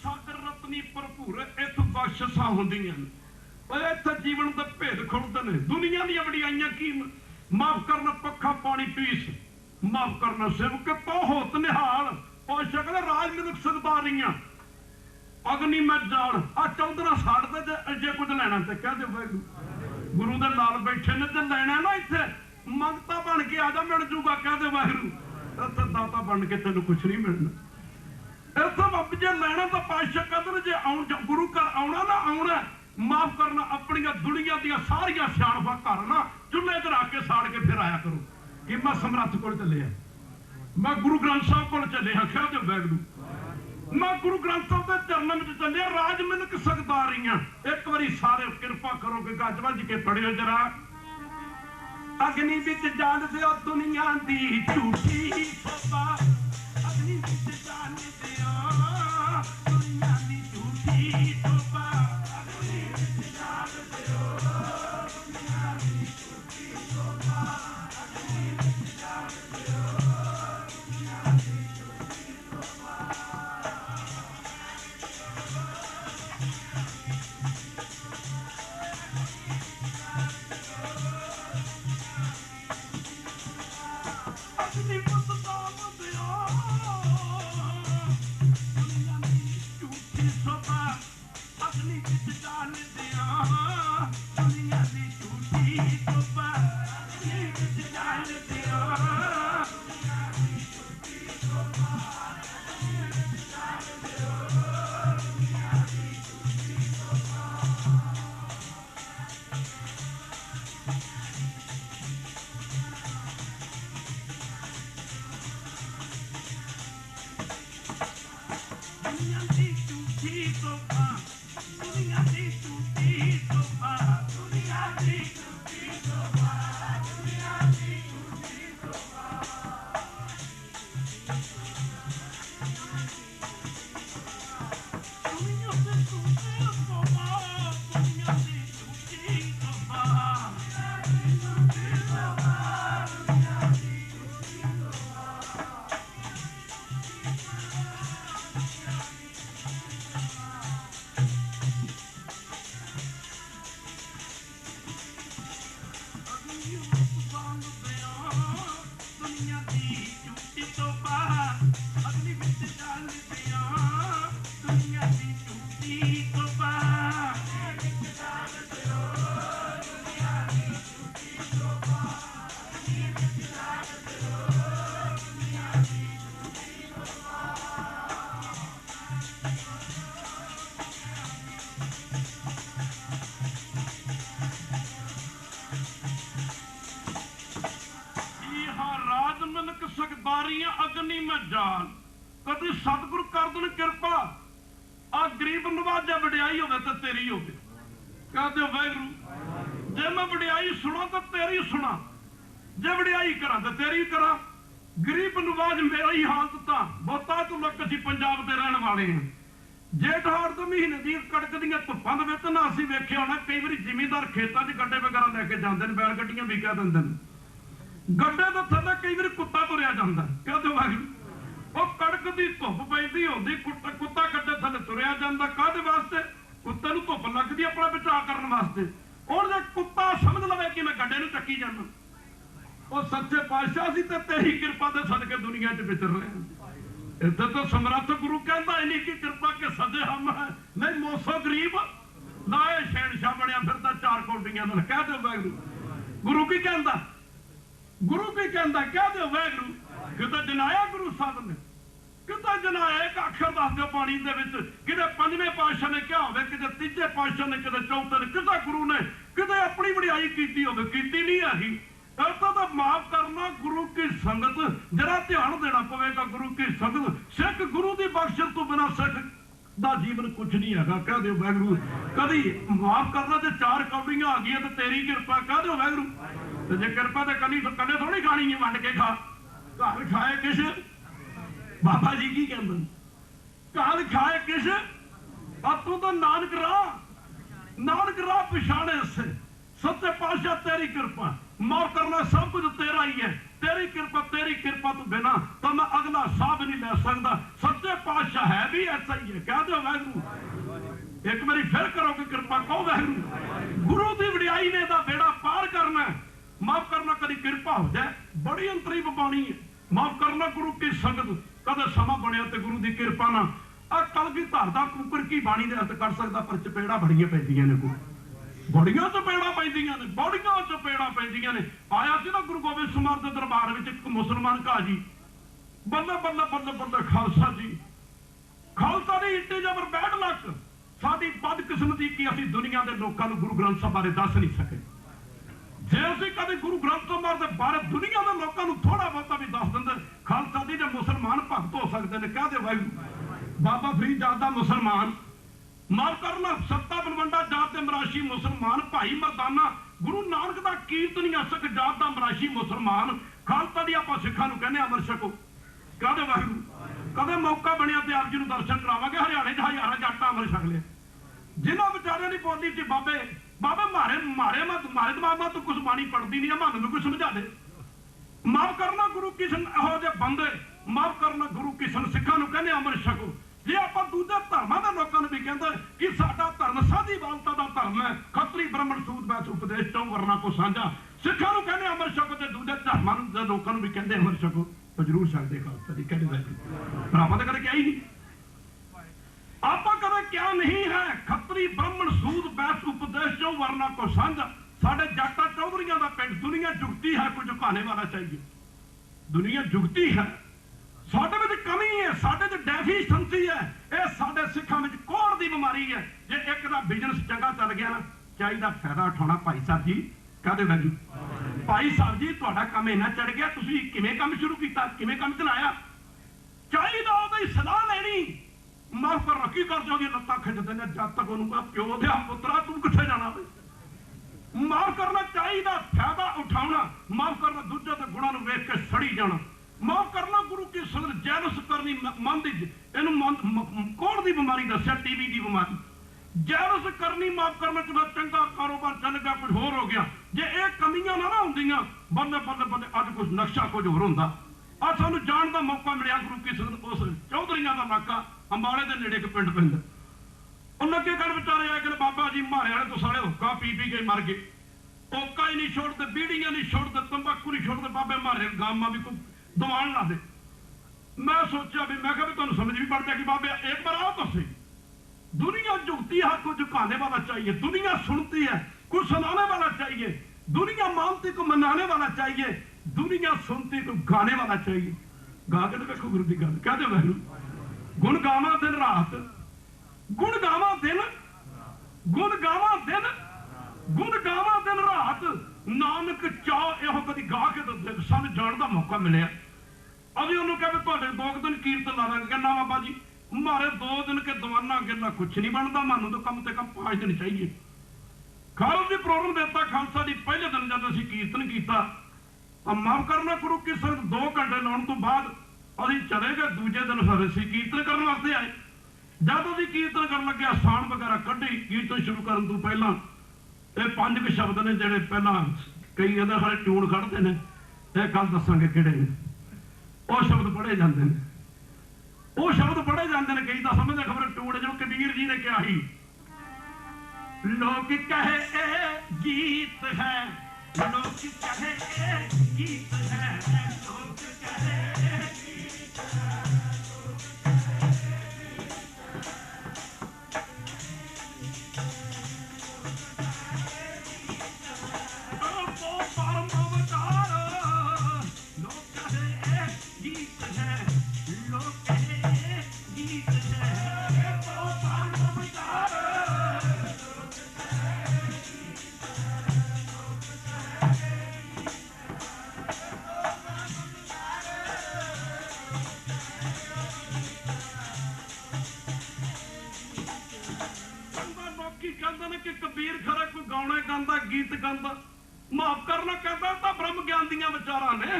ਸਾਗਰ ਰਤਨੀ ਭਰਪੂਰ ਇਥ ਬਖਸ਼ਿਸ਼ਾਂ ਹੁੰਦੀਆਂ ਨੇ। ਓਏ ਇੱਥੇ ਜੀਵਨ ਦੇ ਭੇਦ ਖੁੱਲਦੇ ਨੇ। ਦੁਨੀਆ ਦੀਆਂ ਵਡਿਆਈਆਂ ਕੀ ਮਾਫ ਕਰਨਾ ਪੱਖਾ ਪਾਣੀ ਪੀਸ, ਮਾਫ ਕਰਨਾ ਸਿਵਕ ਤੋ ਹੋਤ ਨਿਹਾਲ। ਉਹ ਸ਼ਕਲ ਰਾਜ ਮਿਲਕ ਸਰਦਾਰੀਆਂ ਅਗਨੀ ਮੈਂ ਜਾਲ। ਆ ਚੌਧਰਾ ਸਾੜਦੇ ਜੇ ਕੁਝ ਲੈਣਾ ਤੇ ਕਹਿ ਦਿਓ ਵਾਹਿਗੁਰੂ। ਗੁਰੂ ਦੇ ਨਾਲ ਬੈਠੇ ਨੇ ਤੇ ਲੈਣਾ ਨਾ ਇੱਥੇ ਮੰਗਤਾ ਬਣ ਕੇ ਆ ਜਾ ਮਿਲ ਜੂਗਾ ਕਹਿ ਦਿਓ ਵਾਹਿਗੁਰੂ। ਇੱਥੇ ਦਾਤਾ ਬਣ ਕੇ ਤੈਨੂੰ ਕੁਛ ਨਹੀਂ ਮਿਲਣਾ। ਇੱਥੇ ਰੱਬ ਜੇ ਲੈਣਾ ਤਾਂ ਪਾਤਸ਼ਾਹ ਕਦਰ ਜੇ ਆਉਣ ਗੁਰੂ ਘਰ ਆਉਣਾ ਨਾ ਆਉਣਾ ਮਾਫ ਕਰਨਾ ਆਪਣੀਆਂ ਦੁਨੀਆ ਦੀਆਂ ਸਾਰੀਆਂ ਸਿਆਣਪਾਂ ਘਰ ਨਾ ਚੁੱਲ੍ਹੇ ਤੇ ਰੱਖ ਕੇ ਸਾੜ ਕੇ ਫਿਰ ਆਇਆ ਕਰੋ ਕਿ ਮੈਂ ਸਮਰੱਥ ਕੋਲ ਚੱਲਿਆ, ਮੈਂ ਗੁਰੂ ਗ੍ਰੰਥ ਸਾਹਿਬ ਕੋਲ ਚੱਲਿਆ ਕਹਿ ਦਿਓ ਵਾਹਿਗੁਰੂ। ਮੈਂ ਗੁਰੂ ਗ੍ਰੰਥ ਸਾਹਿਬ ਦੇ ਚਰਨਾਂ ਵਿੱਚ ਚੱਲਿਆ ਰਾਜ ਮਿਲਕ ਸਰਦਾਰੀਆਂ। ਇੱਕ ਵਾਰੀ ਸਾਰੇ ਕਿਰਪਾ ਕਰੋ ਕਿ ਗੱਜ ਵੱਜ ਕੇ ਪੜਿਓ ਜਰਾ। ਅਗਨੀ ਵਿੱਚ ਜਾਣ ਦਿਓ ਦੁਨੀਆ ਦੀ ਝੂਠੀ ਸੋਭਾ, ਅਗਨੀ ਵਿੱਚ ਜਾਣ ਦਿਓ ਦੁਨੀਆ ਦੀ ਝੂਠੀ ਸੋਭਾ, ਅਗਨੀ ਵਿੱਚ ਜਾਣ ਦਿਓ ਦੁਨੀਆ ਦੀ ਝੂਠੀ ਸੋਭਾ, ਅਗਨੀ ਵਿੱਚ ਜਾਣ ਦਿਓ ਦੁਨੀਆ ਦੀ ਝੂਠੀ ਸੋਭਾ। ਅਗਨੀ ਪੁੱਤ ਦਾ ਬੰਦਿਆ ਦੁਨੀਆ ਦੀ ਝੂਠੀ ਸੋਭਾ, ਅਗਨੀ ਵਿੱਚ ਜਾਣ ਦਿਆ ਦੁਨੀਆ ਦੀ ਝੂਠੀ ਸੋਭਾ, ਅਗਨੀ ਵਿੱਚ ਜਾਣ ਦਿਆ ਦੁਨੀਆ ਦੀ ਝੂਠੀ ਸੋਭਾ, ਅਗਨੀ ਵਿੱਚ ਜਾਣ ਦਿਆ ਦੁਨੀਆ ਦੀ ਝੂਠੀ ਸੋਭਾ। ਦੁਨੀਆ ਦੀ ਝੂਠੀ ਸੋਭਾ, ਦੁਨੀਆ ਦੀ ਝੂਠੀ ਸੋਭਾ, ਦੁਨੀਆ ਦੀ ਝੂਠੀ ਸੋਭਾ, ਦੁਨੀਆ ਦੀ ਝੂਠੀ ਸੋਭਾ। ਦੁਨੀਆ ਦੀ ਝੂਠੀ ਸੋਭਾ, ਦੁਨੀਆ ਦੀ ਝੂਠੀ ਸੋਭਾ, ਦੁਨੀਆ ਦੀ ਝੂਠੀ ਸੋਭਾ, ਦੁਨੀਆ ਦੀ ਝੂਠੀ ਸੋਭਾ। ਦੁਨੀਆ ਦੀ ਝੂਠੀ ਸੋਭਾ, ਅਗਨੀ ਵਿੱਚ ਜਾਣ ਦਿਆ ਦੁਨੀਆ ਦੀ ਝੂਠੀ ਸੋਭਾ, ਅਗਨੀ ਵਿੱਚ ਜਾਣ ਦਿਓ ਦੁਨੀਆ ਦੀ ਝੂਠੀ ਸੋਭਾ, ਅਗਨੀ ਵਿੱਚ ਜਾਣ ਦਿਓ ਦੁਨੀਆ ਦੀ ਝੂਠੀ ਸੋਭਾ। ਰਾਜ ਮਿਲਕ ਸਰਦਾਰੀਆਂ ਅਗਨੀ ਮੈਂ ਜਾਲ। ਕਦੀ ਸਤਿਗੁਰ ਕਰ ਦੇਣ ਕਿਰਪਾ ਆ ਗਰੀਬ ਨਵਾਜਾ ਵਡਿਆਈ ਹੋਵੇ ਤਾਂ ਤੇਰੀ ਹੋਵੇ ਕਹਿ ਦਿਓ ਵਾਹਿਗੁਰੂ। ਜੇ ਮੈਂ ਵਡਿਆਈ ਸੁਣਾ ਤਾਂ ਤੇਰੀ ਸੁਣਾ, ਜੇ ਵਡਿਆਈ ਕਰਾਂ ਤਾਂ ਤੇਰੀ ਕਰਾਂ। ਗਰੀਬ ਨਵਾਜ ਮੇਰਾ ਹੀ ਹਾਲਤ ਤਾਂ ਬਹੁਤਾ ਤੋਂ ਲੋਕ ਅਸੀਂ ਪੰਜਾਬ ਦੇ ਰਹਿਣ ਵਾਲੇ ਹਾਂ। ਜੇਠ ਹਾੜ ਦੇ ਮਹੀਨੇ ਦੀ ਕੜਕਦੀਆਂ ਧੁੱਪਾਂ ਦੇ ਵਿੱਚ ਨਾ ਅਸੀਂ ਵੇਖਿਆ ਹੋਣਾ ਕਈ ਵਾਰੀ ਜ਼ਿਮੀਂਦਾਰ ਖੇਤਾਂ 'ਚ ਗੱਡੇ ਵਗੈਰਾ ਲੈ ਕੇ ਜਾਂਦੇ ਨੇ, ਬੈਲ ਗੱਡੀਆਂ ਵੀ ਕਹਿ ਦਿੰਦੇ ਨੇ। ਗੱਡੇ ਦੇ ਥੱਲੇ ਕਈ ਵਾਰੀ ਕੁੱਤਾ ਤੁਰਿਆ ਜਾਂਦਾ ਕਹਿ ਦਿਓ ਵਾਹਿਗੁਰੂ। ਉਹ ਕੜਕ ਦੀ ਧੁੱਪ ਪੈਂਦੀ ਹੁੰਦੀ ਕੁੱਤਾ ਗੱਡੇ ਥੱਲੇ ਤੁਰਿਆ ਜਾਂਦਾ ਕਾਹਦੇ ਵਾਸਤੇ? ਕੁੱਤੇ ਨੂੰ ਧੁੱਪ ਲੱਗਦੀ ਆਪਣਾ ਬਚਾਅ ਕਰਨ ਵਾਸਤੇ। ਹੁਣ ਜੇ ਕੁੱਤਾ ਸਮਝ ਲਵੇ ਕਿ ਮੈਂ ਗੱਡੇ ਨੂੰ ਚੱਕੀ ਜਾਂਦਾ, ਉਹ ਸੱਚੇ ਪਾਤਸ਼ਾਹ ਸੀ ਤੇ ਤੇਰੀ ਕਿਰਪਾ ਦੇ ਸਦਕੇ ਦੁਨੀਆ 'ਚ ਵਿਚਰ ਰਹੇ। ਇੱਥੇ ਤਾਂ ਸਮਰੱਥ ਗੁਰੂ ਕਹਿੰਦਾ ਇੰਨੀ ਕੀ ਕਿਰਪਾ ਕੇ ਸਦੇ ਹਮ ਹੈ ਨਹੀਂ ਮੋਸੋ ਗਰੀਬ ਨਾਏ ਸ਼ਹਿਨਸ਼ਾਹ ਬਣਿਆ ਫਿਰਦਾ ਚਾਰ ਕੋਟੀਆਂ ਨਾਲ ਕਹਿ ਦਿਓ ਵਾਹਿਗੁਰੂ। ਗੁਰੂ ਕੀ ਕਹਿੰਦਾ? ਗੁਰੂ ਕੀ ਕਹਿੰਦਾ ਕਹਿ ਦਿਓ ਵਾਹਿਗੁਰੂ। ਕਿਤੇ ਜਨਾਇਆ ਗੁਰੂ ਸਾਹਿਬ ਨੇ, ਕਿਤੇ ਜਨਾਇਆ ਇੱਕ ਅੱਖਰ ਦੱਸ ਦਿਓ ਪਾਣੀ ਦੇ ਵਿੱਚ। ਕਿਤੇ ਪੰਜਵੇਂ ਪਾਤਸ਼ਾਹ ਨੇ ਕਿਹਾ ਹੋਵੇ, ਕਿਤੇ ਤੀਜੇ ਪਾਤਸ਼ਾਹ ਨੇ, ਕਿਤੇ ਚੌਥੇ ਨੇ, ਕਿਤੇ ਗੁਰੂ ਨੇ ਕਿਤੇ ਆਪਣੀ ਵਡਿਆਈ ਕੀਤੀ ਹੋਵੇ, ਕੀਤੀ ਨਹੀਂ ਹੈਗੀ। ਇੱਥੋਂ ਤਾਂ ਮਾਫ ਕਰਨਾ ਗੁਰੂ ਕੀ ਸੰਗਤ, ਜਰਾ ਧਿਆਨ ਦੇਣਾ ਪਵੇਗਾ ਗੁਰੂ ਕੀ ਸੰਗਤ। ਸਿੱਖ ਗੁਰੂ ਦੀ ਬਖਸ਼ਿਸ਼ ਤੋਂ ਬਿਨਾਂ ਸਿੱਖ ਦਾ ਜੀਵਨ ਕੁਝ ਨਹੀਂ ਹੈਗਾ ਕਹਿ ਦਿਓ ਵਾਹਿਗੁਰੂ। ਕਦੀ ਮਾਫ ਕਰਨਾ ਤੇ ਚਾਰ ਕੌਡੀਆਂ ਆ ਗਈਆਂ ਤੇ ਤੇਰੀ ਕਿਰਪਾ ਕਹਿ ਦਿਓ ਵਾਹਿਗੁਰੂ। ਤੇ ਜੇ ਕਿਰਪਾ ਤੇ ਕੱਲੀ ਥੋੜੀ ਖਾਣੀ ਹੈ, ਵੰਡ ਕੇ ਖਾ। ਘਰ ਖਾਏ ਕਿਸ ਬਾਬਾ ਜੀ ਕੀ ਕਹਿੰਦੇ, ਘਰ ਖਾਏ ਕਿਸ ਤੂੰ ਤਾਂ ਨਾਨਕ ਰਾਹ ਪਛਾਣੇ ਸੇ। ਸੱਚੇ ਪਾਤਸ਼ਾਹ ਤੇਰੀ ਕਿਰਪਾ ਮਾਫ ਕਰਨਾ ਸਭ ਕੁਝ ਤੇਰਾ ਹੀ ਹੈ। ਤੇਰੀ ਕਿਰਪਾ ਤੋਂ ਬਿਨਾਂ ਤਾਂ ਮੈਂ ਅਗਲਾ ਸਾਹ ਵੀ ਨਹੀਂ ਲੈ ਸਕਦਾ। अच्छा है भी ऐसा ही है। कह दो वाहिगुरू एक बारी फिर करोगे कृपा, कहो वाहिगुरू। गुरु की वडियाई ने दा बेड़ा पार करना, माफ करना कभी कृपा हो जाए, बड़ी अंतरी बाणी है। माफ करना गुरु की संगत, कदे समा बनया तो गुरु की कृपा ना आ कलगी धर दा कुकर की बाणी दे अर्थ कर सकता, पर चपेड़ा बड़ियां पैंदियां ने, बड़ियां चपेड़ा पैंदियां ने, बड़ियां चपेड़ा पैंदियां ने। आया सी ना गुरु गोबिंद सिंह दे दरबार विच एक मुसलमान काजी, बल्ले बल्ले बल्ले बल्ले खालसा जी, खालसा दी इट्टे जबर बैठ लक साडी बदकिस्मती कि असीं दुनिया के लोगों को गुरु ग्रंथ साहब बारे दस नहीं सके। जे असीं कदे गुरु ग्रंथ साहब दे बारे दुनिया के लोगों को थोड़ा बहुता भी दस दिंदे, खालसा दी जे मुसलमान भगत हो सकते हैं। कह दे वाहिगुरू बाबा फरीद जादा मुसलमान, माफ करना सत्ता बनवंडा जात दे मराशी मुसलमान, भाई मरदाना गुरु नानक दा कीर्तनिया सिख जात दा मराशी मुसलमान, खालसा दी आपां सिखां नूं कहने अमर छको। कह दे वाहिगुरू कदे मौका बनया तो आप जी दर्शन करावांगे। हरियाणे च हजारां जट अमर छक लिया, जिन्होंने बेचारियों की बोली थी बाबे बाबे मारे मारे मत मारे दिमाग तो कुछ बाणी पढ़ती नहीं है, मन में कोई समझा दे। माफ करना गुरु किशन हो जे बंदे, माफ करना गुरु किशन सिखां नूं कहने अमर छको। जे आपां दूजे धर्मां दे लोकां नूं भी कहंदे कि साडा धर्म साधी वालता दा धर्म है, खतरी ब्राह्मण सूद बैस उपदेश चौं वर्ना को साझा, सिखां नूं कहने अमर छको ते दूजे धर्मां दे लोकां नूं भी कहंदे अमर छको। तो जरूर सकते खालसा जी कहने भरावां दे कदे क्या ही नहीं, आपा कदे क्या नहीं है। खतरी ब्राह्मण सूद बैस उपदेश चौं वर्ना को साझा, साडे जाटा चौधरियां दा पिंड, दुनिया जुगती है कोई झुकाने वाला चाहिए, दुनिया जुगती है, साडे विच कमी है, साडे च डेफिशिएंसी है, ये साडे सिखां विच कोड़ दी बीमारी है। जे एक दा बिजनेस चंगा चल गया ना, चाहिदा फायदा उठाना। भाई साहब जी कहदे वैल्यू भाई साहब जी तुहाडा काम इन्ना चढ़ गया, तुसीं किवें काम शुरू कीता, किवें काम चलाया, चाहिदा ओहदी सलाह लेनी। माफ कर रखी कर जो लत्तां खिचदे ने, जद तक उहनूं प्यो दे पुत्रा तू कित्थे जाना। माफ करना चाहिदा फायदा उठाना, माफ करना दूजे दे गुणां नूं वेख के सड़ी जाना, माफ करना गुरु की संगत जैलस करनी मन दी इहनूं कोड़ दी बीमारी दस्सिया, टीवी दी बीमारी जैलस करनी। माफ करना चलो चंगा कारोबार चल गया कुछ होर हो गया, जे ये कमियां ना होंदियां बल्ले बल्ले बल्ले अज कुछ नक्शा कुछ होर होंदा। अज सानूं जाण दा मौका मिलिया गुरु की संगत उस चौधरियां दा इलाका अंबाले दे नेड़े एक पिंड पैंदा, उह लगे कर विचारे आए कि बाबा जी मारे वाले तो साले हुक्का पी पी के मर गए, ओका ही नहीं छोड़ते, बीड़ियां नहीं छोड़ते, तंबाकू नहीं छोड़ते, बाबे मारे गामा भी कोई दवान ला दे। मैं सोचा भी मैं भी तुहानूं समझ भी पड़ जाएगी बाबे एक बार आओ तो सही। दुनिया झुकती है कुछ झुकाने वाला चाहिए, दुनिया सुनती है कुछ सुनाने वाला चाहिए, दुनिया मानती को मनाने वाला चाहिए, दुनिया सुनती को गाने वाला चाहिए। गा के देखो गुरु की गल कहते वैरू गुण गावा दिन रात, गुण गावा दिन, गुण गावा दिन, गुण गावा दिन रात, नानक चाह यो कभी गा के सानूं जाण दा मौका मिलिया। अभी उन्होंने कहा तुहाडे 2 दिन कीर्तन ला लांगे, कहना बाबा जी मारे 2 दिन के दवाना गिरना कुछ नहीं बनता, मानू तो कम से कम 5 दिन चाहिए। खालसा जी प्रोग्राम देता, खालसा जी पहले दिन जब असीं कीर्तन किया तो माफ करना गुरु की संगत 2 घंटे लाने तो बाद असीं चले गए, दूजे दिन फिर असीं कीर्तन करने वास्ते आए। जब असीं कीर्तन कर लगे आसान वगैरह कढ़ी, कीर्तन शुरू करने तो पहला ये 5 के शब्द ने जिहड़े पहला कई इहदे सारे ट्यून कढ़ते हैं, ये कल दसांगे किहड़े ने, वो शब्द पढ़े जाते हैं, वो शब्द पढ़े जाते हैं, कई तो समझते खबर टूट जो कबीर जी ने क्या ही लोग कहे ए गीत है, लोग कहे ए गीत है, लोग कहे ए गीत है, गीत गांदा। माफ करना कहता तो ब्रह्म ज्ञान दियां विचारां ने,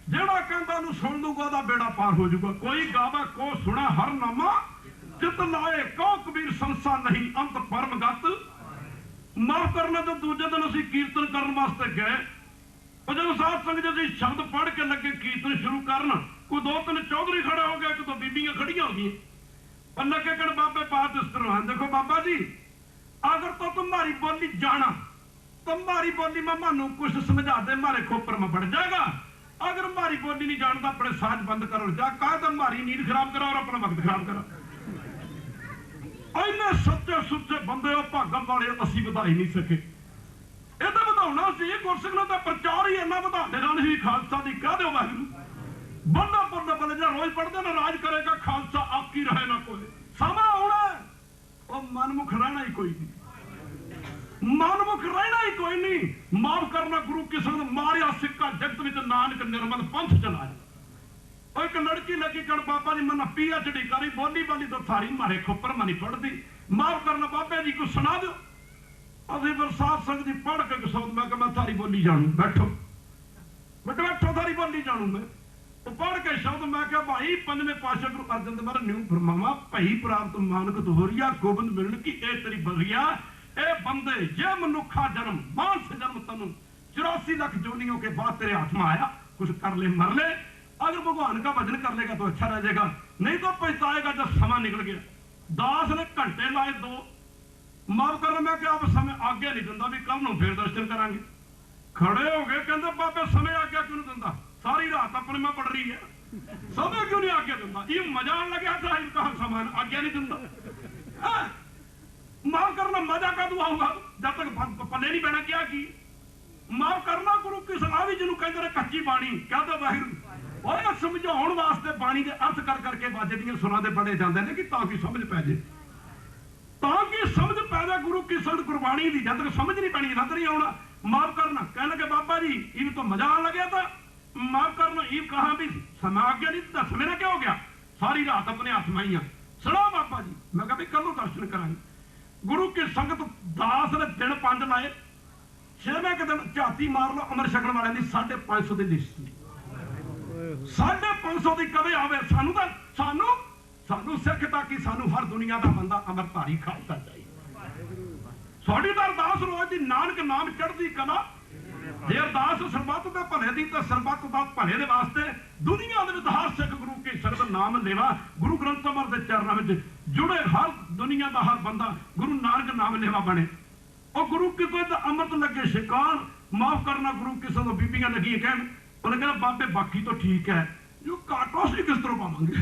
जेड़ा कहता नूं सुन लूगा दा बेड़ा पार हो जाऊगा। कोई गावे को सुना हर नामा, चित लाए को कबीर संसा नहीं अंत परम गत। माफ करना तो दूजे दिन असीं कीर्तन करने वास्ते गए, और जब साध संगत जी शब्द पढ़ के लगे कीर्तन शुरू करन, कोई 2-3 चौधरी खड़े हो गए, कोई तो बीबियां खड़ियां हो गई। पन्ना के कण बाबे बात इस तरह है। देखो बाबा जी, अगर तो तुम्हारी बोली जाना, तुम्हारी बोली में मानो कुछ समझा दे, मारे खोपर में बढ़ जाएगा। अगर हमारी बोली नहीं जानता, अपने साज बंद करो, जा कहा तो हमारी नींद खराब करो और अपना वक्त खराब करो। इन्ने सच्चे सुच्चे बंदे भागम वाले असं बधा ही नहीं सके। ये तो बढ़ाना सी, गुरसिख ने तो प्रचार ही इन्ना बढ़ा देना नहीं। खालसा की कह दो वाहिगुरू, बल्ला बल्ला बल्ले जो रोज पढ़ते ना, राज करेगा खालसा, आकी रहे ना कोई। सामने आना और मनमुख रहना ही कोई नहीं, मनमुख रहना ही कोई नहीं। माफ करना गुरु की संगत मारिया सिक्का जगत में नानक निर्मल पंथ चलाया। और एक लड़की लगी कण बाबा जी मैंने PhD करी, बोली बोली तो थारी मारे खोपर में नहीं पढ़ती। माफ करना बाबा जी को सुना दो। अभी बरसात संग जी पढ़ के शब्द मैं थारी बोली जानू, बैठो बैठो बैठो थारी बोली जानू। मैं तो पढ़ के शब्द मैं क्या भाई, पंजवें पातशाह गुरु अर्जन देव महाराज न्यू फरमावा, भई प्राप्त मानक दोहरिया गोबिंद मिलन की ए तेरी बरिया। ए बंदे, ये मनुखा जन्म मानस जन्म तनु 84 लाख जोनियों के बाद तेरे हाथ में आया, कुछ कर ले मर ले। अगर भगवान का भजन कर लेगा तो अच्छा रह जाएगा, नहीं तो पछताएगा जब समय निकल गया। दास ने घंटे लाए 2, माफ करना मैं क्या अब समय आगे नहीं दिता भी कल नूं फिर दर्शन करांगे। खड़े हो गए, कहते बाबे समय आज्ञा क्यों नहीं दिता, सारी रात अपने में पड़ रही है, समय क्यों नहीं आज्ञा दिता। ये मजा आने लगा था, कहा समान आज्ञा नहीं दिता। माफ करना मजा का दुआ होगा जब तक पले नहीं बना। क्या की माफ करना गुरु की सलाह भी जिन्होंने कहते कच्ची बाणी क्या तो वाहिगुरू और समझाने वास्ते बाणी के अर्थ कर करके बाजे दी सुना दे पढ़े जाते हैं कि ताकि समझ पै जाए, ताकि समझ पै जाए गुरु की संगत गुरबाणी की। जब तक समझ नहीं पैनी रद नहीं आना। माफ करना कह लगे बाबा जी ये तो मजा आने लगे था। माफ करना ये कहा भी समय आ गया, नहीं दस मेरा क्या हो गया, सारी रात अपने हाथ में ही सुना बाबा जी। मैं कहा भी कल दर्शन करांगे। गुरु की संगत दास ने दिन 5 लाए, 6वें के दिन झाती मार लो अमर छकण वाले की 550 की लिस्ट, 550 की कदे आवे। सानू तो सानू सिख ताकि सानू हर दुनिया का बंदा अमरधारी खालसा चाहिए। साड़ी तो अरदास रोज की नानक नाम चढ़ती कला। जे अरदास सरबत के भले की तो सरबत का भले के वास्ते दुनिया के हर सिख गुरु की संगत नाम लेवा। गुरु ग्रंथ साहिब के चरणों में जुड़े हर दुनिया का हर बंदा गुरु नानक नाम लेवा बने। और गुरु की तो अमृत लगे शिकार। माफ करना गुरु की सब बीबियां लगी कह, उन्हें कहना बाबे बाकी तो ठीक है, जो काटो से किस तरह पावांगे,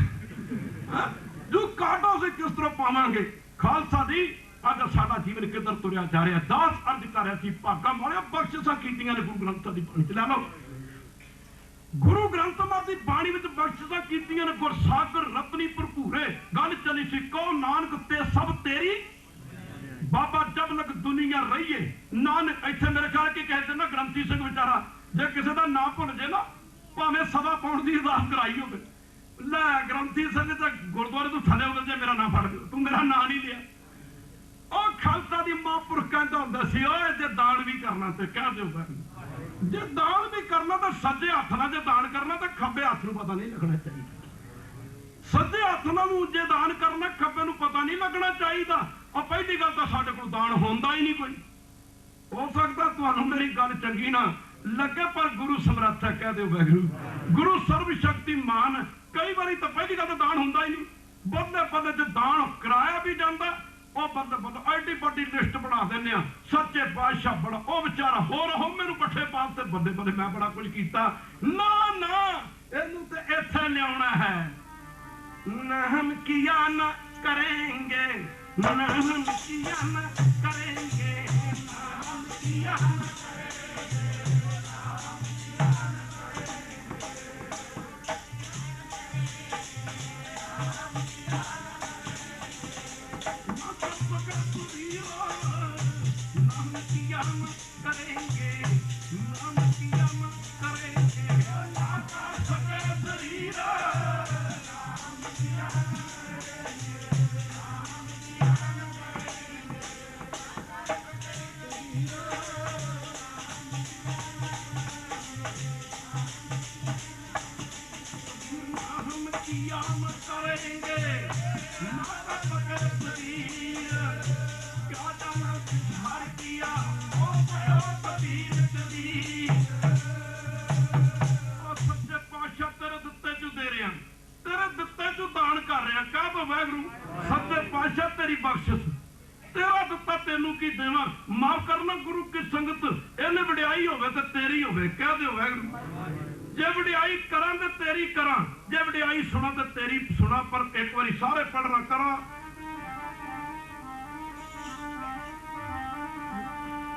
जो काटो से किस तरह पावांगे। खालसा दी अगर साडा जीवन किधर तुरया जा रहा। दास अर्ज कर रहा थी भागा वाले बख्शिशां कीतियां ने गुरु ग्रंथ साहिब दी बाणी च। लै लो गुरु ग्रंथ साहिब दी बाणी विच बख्शिशां कीतियां ने, गुरसागर रतनी भरपूरे। गल चली सी कहो नानक ते सब तेरी बाबा जब लग दुनिया रही है। नानक इत्थे मेरे ख्याल की कहते ना ग्रंथी सिंह बेचारा जे किसी का नाम भुल जाए ना, भावें 1.25 पाउंड की अरदास कराई हो, लै ग्रंथी सिंह तो गुरुद्वारे तो थले उतर जाए मेरा नाम फड़ दो, तू मेरा नाम नहीं लिया। और खालसा की महापुरख कहता होंदा सी, ओए जे दान भी करना तो कह दो, जे दान भी करना तो सज्जे हथ नाल, जे दान करना तो खब्बे हथ नूं पता नहीं लगना चाहिए। सज्जे हथ नाल जे दान करना खब्बे नूं पता नहीं लगना चाहिए। और पहली गल तो साडे कोल दान होंदा ही नहीं कोई। हो सकता तुहानूं मेरी गल चंगी ना लगे पर गुरु समर्थ है, कह दो वाहिगुरू। गुरु सर्वशक्तिमान। कई बारी तो पहली गल तो दान होंदा ही नहीं, बल्ले बल्ले जो दान कराया भी जाता और बल्ले बल्ले एडी बड़ी लिस्ट बना देने सच्चे बादशाह बड़ा ओ बेचारा हो रहा मेनू पट्ठे पास से बल्ले बल्ले मैं बड़ा कुछ किया ना ना इनू तो इत्थे लियाना है। न हम किया न करेंगे, न हम किया न करेंगे, न हम किया न तो वाहगुरू सच्चे पातशाह तेरी बख्शिश तेरा दिता तेनू की देवां माफ करना गुरु की संगत इन्हें वडियाई होवे ते तेरी होवे कह दिओ वाहगुरू जे वडियाई करां ते तेरी करां जे वडियाई सुना ते तेरी सुना पर एक बारी सारे पढ़ना करा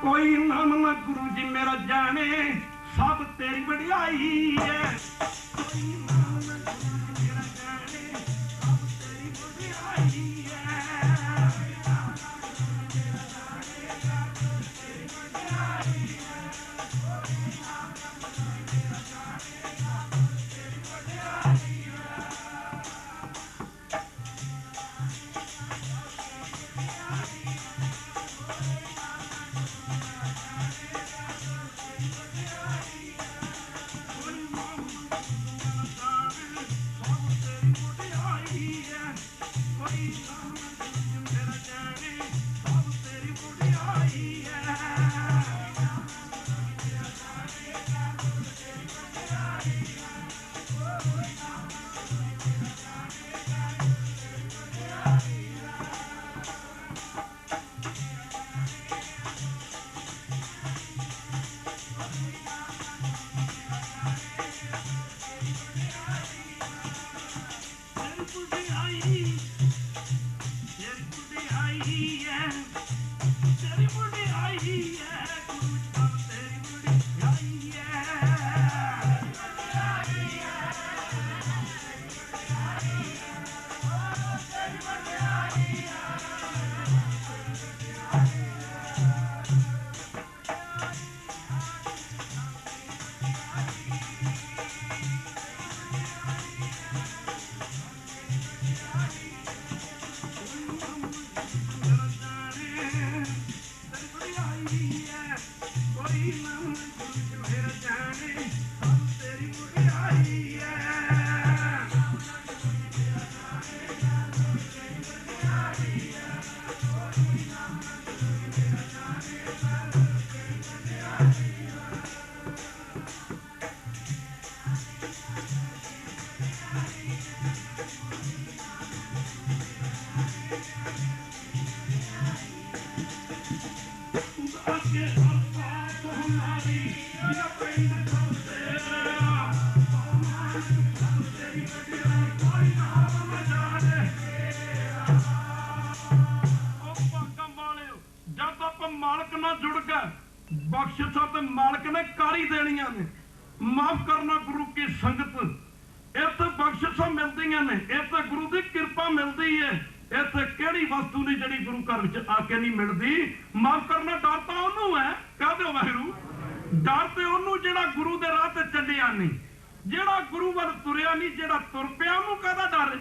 कोई नाम ना गुरु जी मेरा जाने सब तेरी वडियाई है कोई नाम ना गुरु जी मेरा जाने सब तेरी वडियाई बख्शिशा ते मालिक ने कारी देनियां ने माफ करना गुरु की संगत इत्थे बख्शिशा मिलदियां ने इत्थे गुरु की कृपा मिलती है इत्थे किहड़ी वस्तु नहीं जिहड़ी गुरु घर विच आके नहीं मिलदी माफ करना डर तां ओनू है कह दिओ वाहिगुरू डर ते ओनू जिहड़ा गुरु दे राह ते चलिया नहीं जिहड़ा गुरु वल तुरिया नहीं जिहड़ा तुर पिया ओनू काहदा डर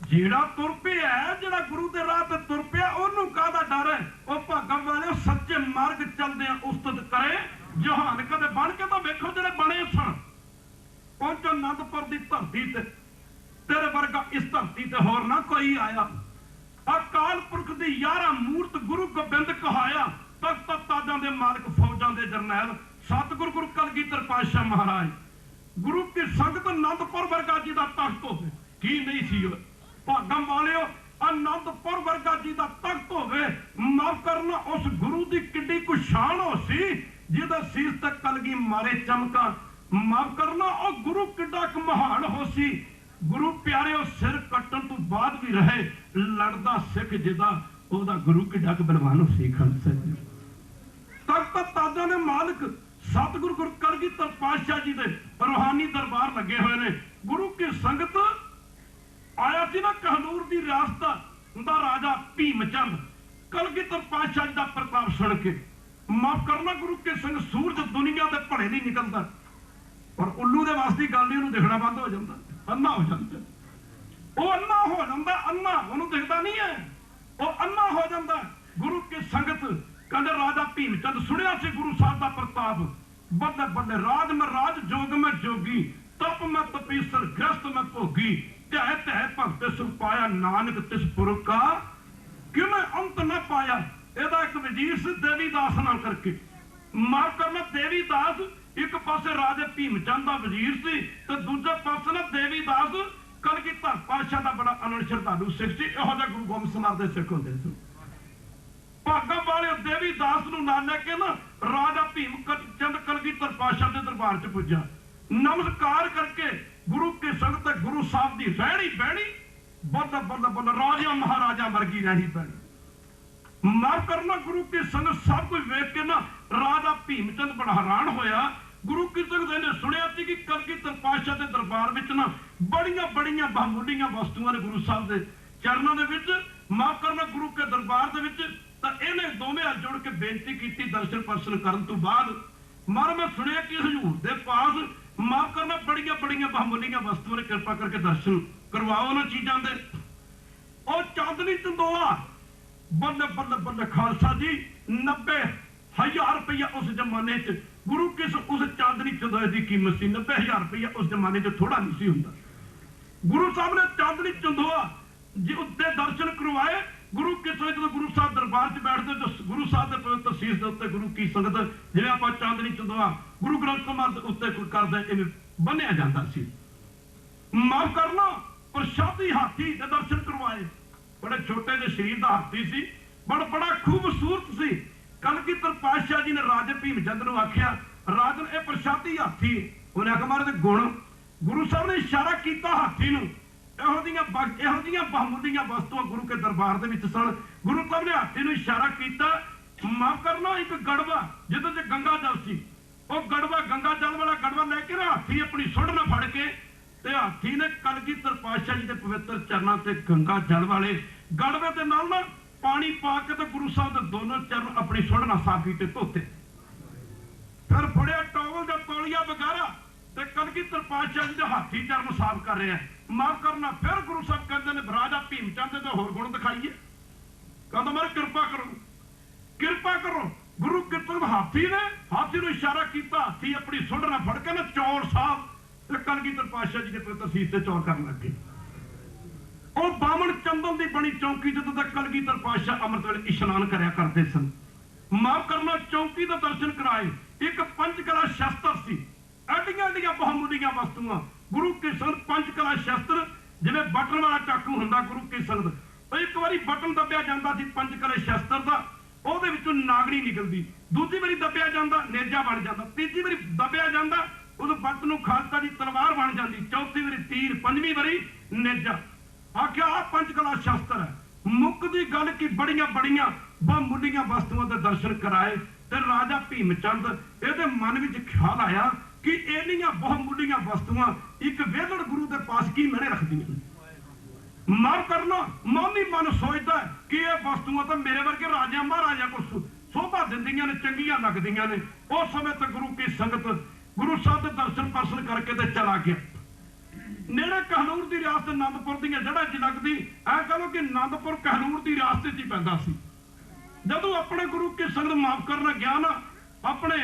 ਜਿਹੜਾ ਤੁਰ ਪਿਆ ਜਿਹੜਾ ਗੁਰੂ ਦੇ ਰਾਹ ਤੇ ਤੁਰ ਪਿਆ ਉਹਨੂੰ ਕਾਹਦਾ ਡਰ ਹੈ ਉਹ ਭਾਗਾਂ ਵਾਲਿਓ ਸੱਚੇ ਮਾਰਗ ਚੱਲਦੇ ਆ ਉਸਤਤ ਕਰੇ ਜਹਾਨ ਕਦੇ ਬਣ ਕੇ ਤਾਂ ਵੇਖੋ ਜਿਹੜੇ ਬਣੇ ਸਨ ਪਹੁੰਚੋ ਅਨੰਦਪੁਰ ਦੀ ਧਰਤੀ ਤੇ ਤੇਰੇ ਵਰਗਾ ਇਸ ਧਰਤੀ ਤੇ ਹੋਰ ਨਾ ਕੋਈ ਆਇਆ ਅਕਾਲ ਪੁਰਖ ਦੀ 11 ਮੂਰਤ ਗੁਰੂ ਗੋਬਿੰਦ ਕਹਾਇਆ ਤਖਤ ਤਾਜਾਂ ਦੇ ਮਾਲਕ ਫੌਜਾਂ ਦੇ ਜਰਨੈਲ ਸਤਿਗੁਰੂ ਗੁਰੂ ਕਲਗੀਧਰ ਪਾਤਸ਼ਾਹ ਮਹਾਰਾਜ ਗੁਰੂ ਕੀ ਸੰਗਤ ਅਨੰਦਪੁਰ ਵਰਗਾ ਜੀ ਦਾ ਤਖਤ ਹੋਵੇ ਕੀ ਨਹੀਂ ਸੀ ਭਾਗਾਂ ਵਾਲਿਓ ਅਨੰਦਪੁਰ ਵਰਗਾ ਜੀ ਦਾ ਤਖਤ ਹੋਵੇ ਮਾਫ ਕਰਨਾ ਉਸ ਗੁਰੂ ਦੀ ਕਿੱਡੀ ਕੁ ਸ਼ਾਨ ਹੋ ਸੀ ਜਿਹਦਾ ਸੀਸ ਤੇ ਕਲਗੀ ਮਾਰੇ ਚਮਕਾਂ ਮਾਫ ਕਰਨਾ ਉਹ ਗੁਰੂ ਕਿੱਡਾ ਕੁ ਮਹਾਨ ਹੋ ਸੀ ਗੁਰੂ ਪਿਆਰਿਓ ਸਿਰ ਕੱਟਣ ਤੋਂ ਬਾਅਦ ਵੀ ਰਹੇ ਲੜਦਾ ਸਿੱਖ ਜਿਹਦਾ ਉਹਦਾ ਗੁਰੂ ਕਿੱਡਾ ਕੁ ਬਲਵਾਨ ਹੋ ਸੀ ਖਾਲਸਾ ਜੀ ਤਖਤ ਤਾਜਾਂ ਦੇ ਮਾਲਕ ਸਤਿਗੁਰੂ ਗੁਰੂ ਕਲਗੀਧਰ ਪਾਤਸ਼ਾਹ ਜੀ ਦੇ ਰੂਹਾਨੀ ਦਰਬਾਰ ਲੱਗੇ ਹੋਏ ਨੇ ਗੁਰੂ ਕੀ ਸੰਗਤ ਆਇਆ ਸੀ ਨਾ ਕਹਨੂਰ ਦੀ ਰਿਆਸਤ ਦਾ ਰਾਜਾ ਭੀਮ ਚੰਦ ਕਲਗੀਧਰ ਪਾਤਸ਼ਾਹ ਦਾ ਪ੍ਰਤਾਪ ਸੁਣ ਕੇ ਮਾਫ ਕਰਨਾ ਗੁਰੂ ਕੇ ਸੰਗ ਸੂਰਜ ਦੁਨੀਆ ਦੇ ਭੜੇ ਨਹੀਂ ਨਿਕਲਦਾ ਪਰ ਉੱਲੂ ਦੇ ਵਾਸਤੇ ਗੱਲ ਨਹੀਂ ਉਹਨੂੰ ਦਿਖਣਾ ਬੰਦ ਹੋ ਜਾਂਦਾ ਅੰਨਾ ਹੋ ਜਾਂਦਾ ਉਹ ਅੰਨਾ ਹੋ ਜਾਂਦਾ ਅੰਨਾ ਉਹਨੂੰ ਦਿਖਦਾ ਨਹੀਂ ਹੈ ਉਹ ਅੰਨਾ ਹੋ ਜਾਂਦਾ ਗੁਰੂ ਕੀ ਸੰਗਤ ਕਹਿੰਦੇ ਰਾਜਾ ਭੀਮ ਚੰਦ ਸੁਣਿਆ ਸੀ ਗੁਰੂ ਸਾਹਿਬ ਦਾ ਪ੍ਰਤਾਪ ਬੱਲੇ ਬੱਲੇ ਰਾਜ ਮੈਂ ਰਾਜ ਜੋਗ ਮੈਂ ਜੋਗੀ ਤਪ ਮੈਂ ਤਪੀਸਰ ਗ੍ਰਸਤ ਮੈਂ ਭੋਗੀ ਤਹਿ ਤਹਿ ਭਗਤ ਸੁਖ ਪਾਇਆ ਨਾਨਕ ਤਿਸ ਪੁਰਖ ਕਾ ਕਿਵੇਂ ਅੰਤ ਨਾ ਪਾਇਆ ਇਹਦਾ ਇੱਕ ਵਜ਼ੀਰ ਸੀ ਦੇਵੀ ਦਾਸ ਨਾਲ ਕਰਕੇ ਮਾਫ ਕਰਨਾ ਦੇਵੀ ਦਾਸ ਇੱਕ ਪਾਸੇ ਰਾਜੇ ਭੀਮ ਚੰਦ ਦਾ ਵਜ਼ੀਰ ਸੀ ਤੇ ਦੂਜੇ ਪਾਸੇ ਨਾ ਦੇਵੀ ਦਾਸ कलगीधर पातशाह का बड़ा अनंत श्रद्धालु सिख सी। इहो जिहा गुरु गोबिंद समाज के सिख होंदे सन। भागम वाले देवी दास नूं नाल लैके ना राजा भीम चंद कलगीधर पातशाह के दरबार च पुज्जा। नमस्कार करके गुरु की संगत गुरु साहब की रहनी बहनी बल्ल बल्ल बल्ल राजा महाराजा वर्गी रहनी पैनी। माफ करना गुरु की संगत सब कुछ वेख के ना राजा भीमचंद बड़ा हैरान होया। गुरु की संगत ने सुनिया कि कलगीधर पातशाह के दरबार में ना बड़िया बड़िया बहुमूलिया वस्तुआं ने गुरु साहब के चरणों के विच। माफ करना गुरु के दरबार के विच तां इहने दोवें हाथ जोड़ के बेनती की दर्शन परसन करन तो बाद मार मैं सुनिया कि हजूर के पास माफ करना बड़िया बड़िया बहुमूलिया वस्तुओं ने कृपा करके दर्शन करवाओ उन्होंने चीजों के। और चांदनी चंदोआ बल्ले बल्ले बल्ले खालसा जी 90,000 रुपया उस जमाने च गुरु किस उस चांदनी चंदोए की कीमत सी। 90,000 रुपया उस जमाने च थोड़ा नहीं सी हुंदा। गुरु साहब ने चांदनी चंदोआ जी उत्ते दर्शन करवाए। गुरु किस जो गुरु साहब दरबार च बैठते तो गुरु साहब के पवित्र शीश के उत्ते गुरु की संगत जिवें आपां चांदनी चंदोआ गुरु ग्रंथ ਸਾਹਿਬ ਦੇ उत्ते करदे इवें बन्निया जांदा सी। माफ करना प्रशादी हाथी के दर्शन करवाए। बड़े छोटे जे शरीर का हाथी सी बड़ा खूबसूरत सी। कलगीधर पातशाह जी ने राजे भीमचंद नूं आख्या राजन ये प्रशादी हाथी। उन्हें आख्या महाराज गुण। गुरु साहब ने इशारा किया हाथी नूं। इहो जिहियां बहुमूलिया वस्तुआं गुरु के दरबार दे विच सन। गुरु साहब ने हाथी नूं इशारा किया। माफ करना एक गड़वा जिहदे च गंगा जल सी वो गड़वा गंगा जल वाला गड़वा लैके ना हाथी अपनी सुढ़ ना फड़ के ते हाथी ने कलगीधर पातशाह जी के पवित्र चरणों से गंगा जल वाले गड़वे के नाल ना पानी पा के तो गुरु साहब के दोनों चरण अपनी सुढ़ ना साफ किए धोते। फिर फड़िया टॉवल का तौलिया वगैरह ते कलगीधर पातशाह जी के हाथी चरण साफ कर रहे हैं। माफ करना फिर गुरु साहब कहते हैं राजा भीमचंद के होर गुण दिखाइए। कहता मेरे कृपा करो। गुरु कीर्तन हाथी ने इशारा किया। हाथी अपनी सुढ़ ना फड़ के ना चौर साहब कलगीधर पातशाह जी के पवित्र शीश से चौर करने लगे। और बामन चंदन की बनी चौकी जो तक कलगीधर पातशाह अमृत वेले इशनान करया करते सन। माफ करना चौकी का दर्शन कराए। एक पंचकला शस्त्र सी एडियां एडियां बहुमूलिया वस्तुआं गुरु के संग पंचकला शस्त्र जिवें बटन वाला चाकू हुंदा गुरु के संग एक बारी बटन दबिया जांदा सी पंचकला शस्त्र का ਉਹਦੇ ਵਿੱਚੋਂ ਨਾਗਣੀ ਨਿਕਲਦੀ। ਦੂਜੀ ਵਾਰੀ ਦੱਬਿਆ ਜਾਂਦਾ ਨੇਜਾ ਬਣ ਜਾਂਦਾ। ਤੀਜੀ ਵਾਰੀ ਦੱਬਿਆ ਜਾਂਦਾ ਉਦੋਂ ਬੱਟ ਨੂੰ ਖਾਲਸਾ ਦੀ ਤਲਵਾਰ ਬਣ ਜਾਂਦੀ। ਚੌਥੀ ਵਾਰੀ ਤੀਰ ਪੰਜਵੀਂ ਵਾਰੀ ਨੇਜਾ। ਆਖਿਆ ਆ ਪੰਚਕਲਾ ਸ਼ਸਤਰ ਹੈ। ਮੁੱਕ ਦੀ ਗੱਲ ਕੀ ਬੜੀਆਂ ਬੜੀਆਂ ਬਹੁਮੁੱਲੀਆਂ ਵਸਤੂਆਂ ਦੇ ਦਰਸ਼ਨ ਕਰਾਏ ਤੇ ਰਾਜਾ ਭੀਮਚੰਦ ਇਹਦੇ ਮਨ ਵਿੱਚ ਖਿਆਲ ਆਇਆ ਕਿ ਇੰਨੀਆਂ ਬਹੁਮੁੱਲੀਆਂ ਵਸਤੂਆਂ ਇੱਕ ਵੇਲੜ ਗੁਰੂ ਦੇ ਪਾਸ ਕੀ ਮਨੇ ਰੱਖਦੀਆਂ। माफ करना मन ही मन सोचता है कि यह वस्तुआं तो मेरे वर्गे राजा महाराजा को शोभा दिंदियां ने चंगियां लगदियां ने। उस समय तो गुरु की संगत गुरु साहब के दर्शन परसन करके ते चला गया। नेड़े कहलूर की रियासत आनंदपुर दी जड़ा च लगदी ऐ कह लो कि आनंदपुर कहलूर की रियासत च पैंदा सी। जदों अपने गुरु की संगत माफ करना गया ना अपने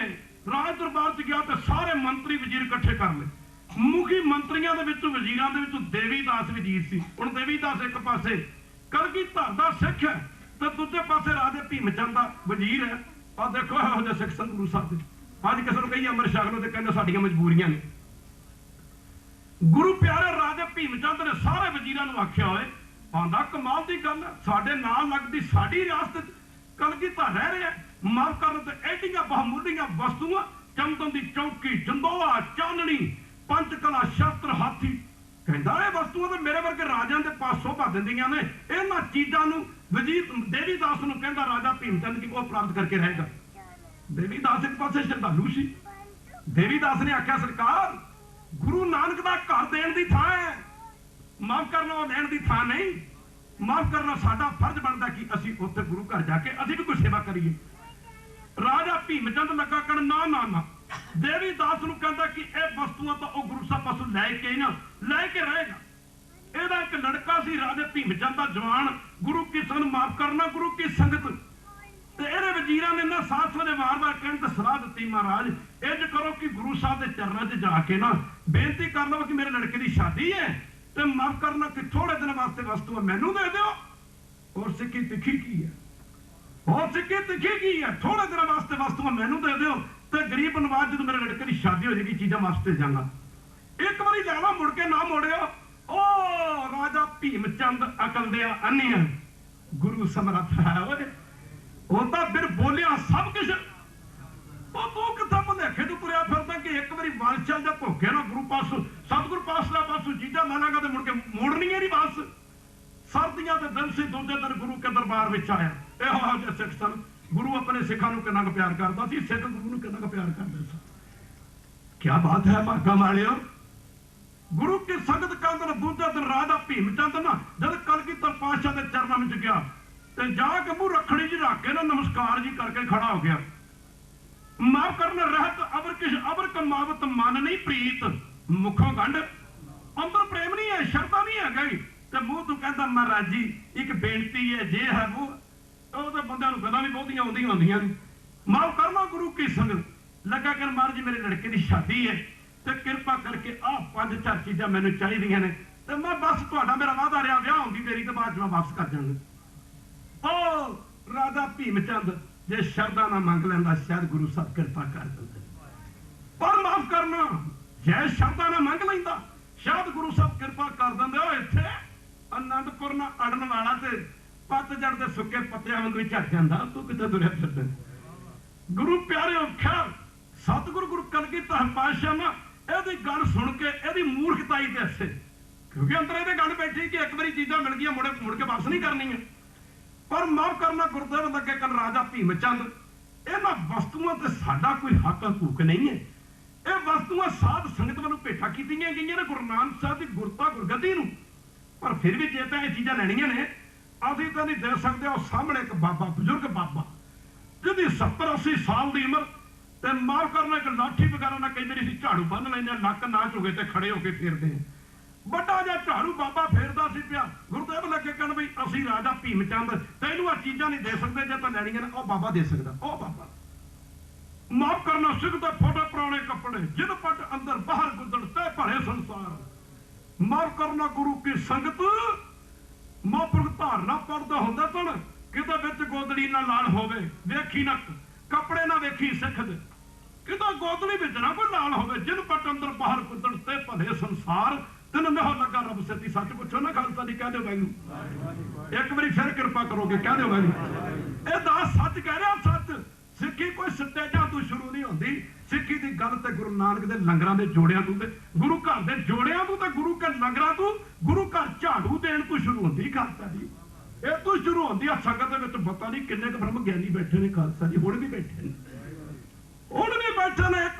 राज दरबार च गया तो सारे मंत्री वजीर इकट्ठे कर ले। मुखी मंत्रियों के वजीरों के देवीदास वजीर सी। हुण देवीदास एक पासे कलगीधर दा सिख है तो दूजे पासे राजे भीमचंद दा वजीर है। और देखो इहो जिहे सिख सन गुरु साहब दे। अज किसी को कही अमर छक लो तो कहंदे साडीआं मजबूरियां ने। गुरु प्यारे राजे भीमचंद ने सारे वजीरां नूं आख्या होए आंदा कमाल दी गल है साडे नाल लगदी साडी रियासत कलगीधर रह रहे हैं। माफ करन ते एडियां बहुमूलियां वस्तुआं चंदन दी चौकी जंदोआ चाननी पंचकला शस्त्र हाथी कहता है वस्तुआं तो मेरे वर्गे राजा के पास शोभा दिंदियां ने। इन्हां चीज़ां नूं वजीर देवीदास नूं कहंदा राजा भीमचंद की वो प्राप्त करके रहेगा। देवीदास एक पासे श्रद्धालु सी। देवीदास ने आख्या सरकार गुरु नानक दा घर देण दी थां है। माफ करना वो लैण दी थां नहीं। माफ करना साडा फर्ज बनता कि असीं उत्थे गुरु घर जाके असीं भी कोई सेवा करिए। राजा भीमचंद लगा कहण ना ना ना। देवीदास नूं कहंदा कि यह वस्तुआं तो वह गुरु साहब पासों लैके ना लैके रहेगा। ਇਹਦਾ एक लड़का सी राजे भीमचंद दा जवान गुरु की संगत माफ करना गुरु की संगत ते ਇਹਦੇ वजीरां ने ना साथ वाले वार-वार कहण ते सलाह दित्ती महाराज इंज करो कि गुरु साहब के चरणों च जाके ना बेनती कर लो कि मेरे लड़के की शादी है तो माफ करना कि थोड़े दिन वास्ते वस्तुआं मैनू दे दिओ। और सिक्की तिखी की है और सिक्की तिखी की है थोड़े दिन वास्ते वस्तुआं मैनू दे दिओ तो गरीब नवाज जो मेरे लड़के की शादी हो जाएगी चीज़ां वास्ते जाना। एक बारी लैला मुड़ के ना मोड़ियो ओ राजा भीमचंद अकल दिया अन्निया गुरु समर्थ है ओए होता फिर बोलिया सब कुछ तू कितना भुलेखे तू तुरिया फिरदा कि एक बारी वंश चल जा धोखे ना गुरु पासों सतगुरु पासला पासों चीजा ला लांगा तो मुड़ के मोड़नी है नहीं बस सर्दियां के दिन से दूजे दिन गुरु के दरबार में आया यहो जिहे सिख सन गुरु अपने सिखा कितना प्यार करता सी सिख गुरु कितना प्यार करते सन क्या बात है भागा वालियो गुरु की संगत कंदन दूजा दिन राजा भीमचंद ना जब कलगीधर पातशाह के चरणों में गया तो जाके मुंह रखड़ी जी रख के ना नमस्कार जी करके खड़ा हो गया माफ करना रहत अबर किश अबर कमावत मन नहीं प्रीत मुखों गंढ अंदर प्रेम नहीं है शरता नहीं है गई तो मुंह तू कहता महाराज जी एक बेनती है जे है वो तो बंदा गल्लां भी बहुतियां आउंदियां होंदियां माफ करना गुरु की संगत लगा कर महाराज जी मेरे लड़के की शादी है तो कृपा करके आ 5-4 चीज़ां मैनूं चाहिदियां ने तो मैं बस तुहाडा मेरा वादा रहा ब्याह होंदी तेरी तो बाद मैं वापस कर जांगा ओ राजा भीमचंद जे शरदा ना मंग लैंदा शायद गुरु साहब कृपा कर दिंदे पर माफ करना जै शरदा ना मंग लैंदा शायद गुरु साहब कृपा कर दिंदे ओ इत्थे आनंदपुर ना अड़न वाला ते पतझड़ दे सुक्के पत्तियां वांगू झट जांदा तू किते तुरिया फिरदा गुरु प्यारे ख्याल सतगुरु गुरु कलगीधर पातशाह ना ਇਹਦੀ ਗੱਲ ਸੁਣ ਕੇ ਇਹਦੀ ਮੂਰਖਤਾਈ ਤੇ ਹੱਸੇ ਕਿਉਂਕਿ ਅੰਦਰ ਇਹਦੇ ਗੱਲ ਬੈਠੀ ਕਿ ਇੱਕ ਵਾਰੀ ਚੀਜ਼ਾਂ ਮਿਲ ਗਈਆਂ ਮੁੜ ਕੇ ਵਾਪਸ ਨਹੀਂ ਕਰਨੀਆਂ ਪਰ ਮਾਫ ਕਰਨਾ ਗੁਰਦੇਵ ਲੱਗੇ ਕੱਲ ਰਾਜਾ ਭੀਮਚੰਦ ਇਹਨਾਂ ਵਸਤੂਆਂ ਤੇ ਸਾਡਾ ਕੋਈ ਹੱਕ ਹਕੂਕ ਨਹੀਂ ਹੈ ਇਹ ਵਸਤੂਆਂ ਸਾਧ ਸੰਗਤ ਵੱਲੋਂ ਭੇਟਾ ਕੀਤੀਆਂ ਗਈਆਂ ਨੇ ਗੁਰੂ ਨਾਨਕ ਸਾਹਿਬ ਦੀ ਗੁਰਤਾ ਗੁਰਗੱਦੀ ਨੂੰ ਪਰ ਫਿਰ ਵੀ ਜੇ ਤਾਂ ਇਹ ਚੀਜ਼ਾਂ ਲੈਣੀਆਂ ਨੇ ਅਸੀਂ ਤਾਂ ਨਹੀਂ ਦੇ ਸਕਦੇ ਉਹ ਸਾਹਮਣੇ ਇੱਕ ਬਾਬਾ ਬਜ਼ੁਰਗ ਬਾਬਾ ਜਿਹਦੀ 70-80 ਸਾਲ ਦੀ ਉਮਰ ਤੇ ਮਾਫ ਕਰਨਾ ਇੱਕ ਲਾਠੀ ਵਗੈਰਾ ਨਾ ਕਈ ਵਾਰੀ ਅਸੀਂ ਝਾੜੂ ਬੰਨ ਲੈਂਦੇ ਲੱਕ ਨਾ ਝੁਗੇ ਤੇ ਖੜੇ ਹੋ ਕੇ ਫੇਰਦੇ ਆ ਵੱਡਾ ਜਿਹਾ ਝਾੜੂ ਬਾਬਾ ਫੇਰਦਾ ਸੀ ਪਿਆ ਗੁਰਦੇਵ ਲੱਗੇ ਕਹਿਣ ਬਈ ਅਸੀਂ ਰਾਜਾ ਭੀਮਚੰਦ ਤੈਨੂੰ ਆ ਚੀਜ਼ਾਂ ਨਹੀਂ ਦੇ ਸਕਦੇ ਜੇ ਤਾਂ ਲੈਣੀਆਂ ਨੇ ਉਹ ਬਾਬਾ ਦੇ ਸਕਦਾ ਉਹ ਬਾਬਾ ਮਾਫ ਕਰਨਾ ਸਿੱਖ ਦੇ ਫੋਟੋ ਪੁਰਾਣੇ ਕੱਪੜੇ ਜਿਨ ਪੱਟ ਅੰਦਰ ਬਾਹਰ ਗੁੱਦੜ ਤੇ ਭਰੇ ਸੰਸਾਰ ਮਾਫ ਕਰਨਾ ਗੁਰੂ ਕੀ ਸੰਗਤ ਮਹਾਂਪੁਰਖ ਧਾਰਨਾ ਪੜਦਾ ਹੁੰਦਾ ਤਣ ਕਿਤੇ ਵਿੱਚ ਗੋਦੜੀ ਨਾ ਲਾਲ ਹੋਵੇ ਵੇਖੀ ਨਾ ਕੱਪੜੇ ਨਾ ਵੇਖੀ ਸਿੱਖ ਦੇ ਕਿਤੇ ਗੋਦੜੀ ਵਿੱਚ ਨਾ ਕੋਈ ਲਾਲ ਹੋਵੇ ਜਿਨ ਪੱਟ ਅੰਦਰ ਬਾਹਰ ਗੁੱਦੜ ਤੇ ਭਰੇ ਸੰਸਾਰ ਤੈਨੂੰ ਨਹੁ ਲੱਗਾ ਰੱਬ ਸੱਚੀ ਸੱਚ ਪੁੱਛੋ ਨਾ ਖਾਲਸਾ ਦੀ ਕਹਿ ਦਿਓ ਮੈਨੂੰ ਇੱਕ ਵਾਰੀ ਫਿਰ ਕਿਰਪਾ ਕਰੋਗੇ ਕਹਿ ਦਿਓ ਮੈਨੂੰ ਇਹ ਦਾਸ ਸੱਚ ਕਹਿ ਰਿਹਾ ਸੱਚ ਸਿੱਖੀ ਕੋਈ ਸਟੇਜਾਂ ਤੋਂ ਸ਼ੁਰੂ ਨਹੀਂ ਹੁੰਦੀ ਸਿੱਖੀ ਦੀ ਗੱਲ ਤੇ ਗੁਰੂ ਨਾਨਕ ਦੇ ਲੰਗਰਾਂ ਦੇ ਜੋੜਿਆਂ ਤੋਂ ਤੇ ਗੁਰੂ ਘਰ ਦੇ ਜੋੜਿਆਂ ਤੋਂ ਤੇ ਗੁਰੂ ਘਰ ਲੰਗਰਾਂ ਤੋਂ ਗੁਰੂ ਘਰ ਝਾੜੂ ਦੇਣ ਤੋਂ ਸ਼ੁਰੂ ਹੁੰਦੀ ਖਾਲਸਾ ਜੀ ਇਹ ਤੋਂ ਸ਼ੁਰੂ ਹੁੰਦੀ ਆ ਸੰਗਤ ਦੇ ਵਿੱਚ ਪਤਾ ਨਹੀਂ ਕਿੰਨੇ ਕੁ ਬ੍ਰਹਮ ਗਿਆਨੀ ਬੈਠੇ ਨੇ ਖਾਲਸਾ ਜੀ ਹੁਣ ਵੀ ਬੈਠੇ ਨੇ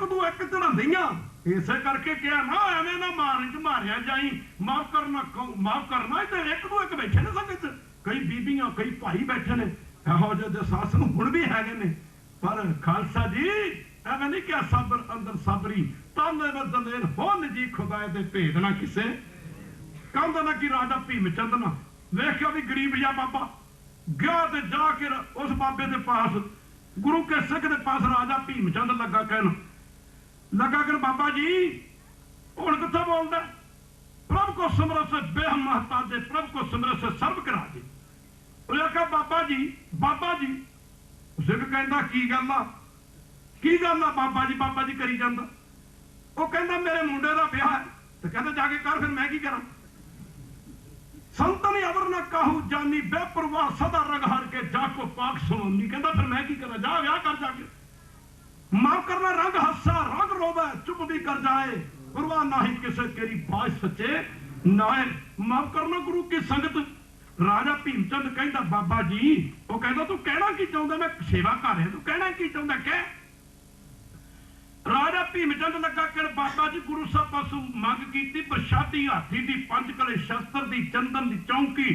ਇੱਕ ਤੋਂ ਇੱਕ ਚੜਾਉਂਦੀਆਂ ਇਸੇ ਕਰਕੇ ਕਿਹਾ ਨਾ ਐਵੇਂ ਨਾ ਮਾਰਨ ਚ ਮਾਰਿਆ ਜਾਈ ਮਾਫ ਕਰਨਾ ਤੇ ਇੱਕ ਤੋਂ ਇੱਕ ਬੈਠੇ ਨੇ ਸੰਗਤ ਕਈ ਬੀਬੀਆਂ ਕਈ ਭਾਈ ਬੈਠੇ ਨੇ ਇਹੋ ਜਿਹੇ ਸਾਸਨ ਹੁਣ ਵੀ ਹੈਗੇ ਨੇ ਪਰ ਖਾਲਸਾ ਜੀ ਐਵੇਂ ਨਹੀਂ ਕਿਹਾ ਸਬਰ ਅੰਦਰ ਸਬਰੀ ਤਾਨੇ ਬਦਲੇਨ ਹੋਣ ਜੀ ਖੁਦਾ ਦੇ ਭੇਦ ਨਾ ਕਿਸੇ ਕਹਿੰਦਾ ਨਾ ਕਿ ਰਾਜਾ ਭੀਮਚੰਦ ਨਾ ਵੇਖਿਆ ਵੀ ਗਰੀਬ ਜਿਹਾ ਬਾਬਾ ਗਿਆ ਤੇ ਜਾ ਕੇ ਉਸ ਬਾਬੇ ਦੇ ਪਾਸ ਗੁਰੂ ਕੇ ਸਿੱਖ ਦੇ ਪਾਸ ਰਾਜਾ ਭੀਮਚੰਦ ਲੱਗਾ ਕਹਿਣ ਬਾਬਾ ਜੀ ਹੁਣ ਕਿੱਥੇ ਬੋਲਦਾ ਪ੍ਰਭ ਕੋ ਸਿਮਰੋ ਸੇ ਬੇਹਮ ਮਹਤਾ ਦੇ ਪ੍ਰਭ ਕੋ ਸਿਮਰੋ ਸੇ ਸਰਬ ਕਰਾ ਦੇ ਉਹ ਆਖਿਆ ਬਾਬਾ ਜੀ ਸਿੱਖ ਕਹਿੰਦਾ ਕੀ ਗੱਲ ਆ ਬਾਬਾ ਜੀ ਕਰੀ ਜਾਂਦਾ ਉਹ ਕਹਿੰਦਾ ਮੇਰੇ ਮੁੰਡੇ ਦਾ ਵਿਆਹ ਹੈ ਤੇ ਕਹਿੰਦਾ ਜਾ ਕੇ ਕਰ ਫਿਰ ਮੈਂ ਕੀ ਕਰਾਂ संतन अवर न काहू जानी बेपरवाह सदा रंग हर के जाको पाक सुनानी कहता फिर मैं की करा जा व्याह कर जाके माफ करना रंग हंसा रंग रोवे चुप भी कर जाए परवाह ना ही किसे तेरी बात सच्चे नाए माफ करना गुरु की संगत राजा भीमचंद कहता बाबा जी वो कहता तू कहना की चाहता मैं सेवा कर रहा तू कहना की चाहता कह राजा भीमचंद लगा कर बाबा जी गुरु साहब पासों मंग की प्रशादी हाथी की 5 कले शस्त्र की चंदन की चौंकी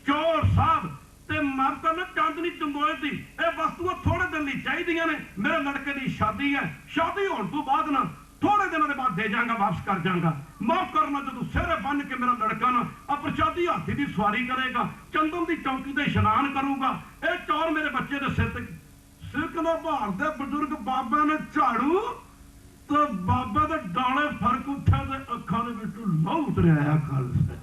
चोर साहब ते माता ने चांदनी चंदोए की यह वस्तुआं थोड़े दिन लिए चाहिए ने मेरे लड़के की शादी है शादी होने तो बाद ना थोड़े दिनों के बाद दे जाऊंगा वापस कर जाऊंगा माफ करना जो सिरे बन के मेरा लड़का ना प्रशादी हाथी की सवारी करेगा चंदन की चौंकी से इशनान करूंगा यह चौर मेरे बच्चे के सिर सिर नो भार दे बजुर्ग बाबा ने झाड़ू तो बाबा दे डाले फर्क उठा ते अखां दे विचों लहू उतरिया आया खालसा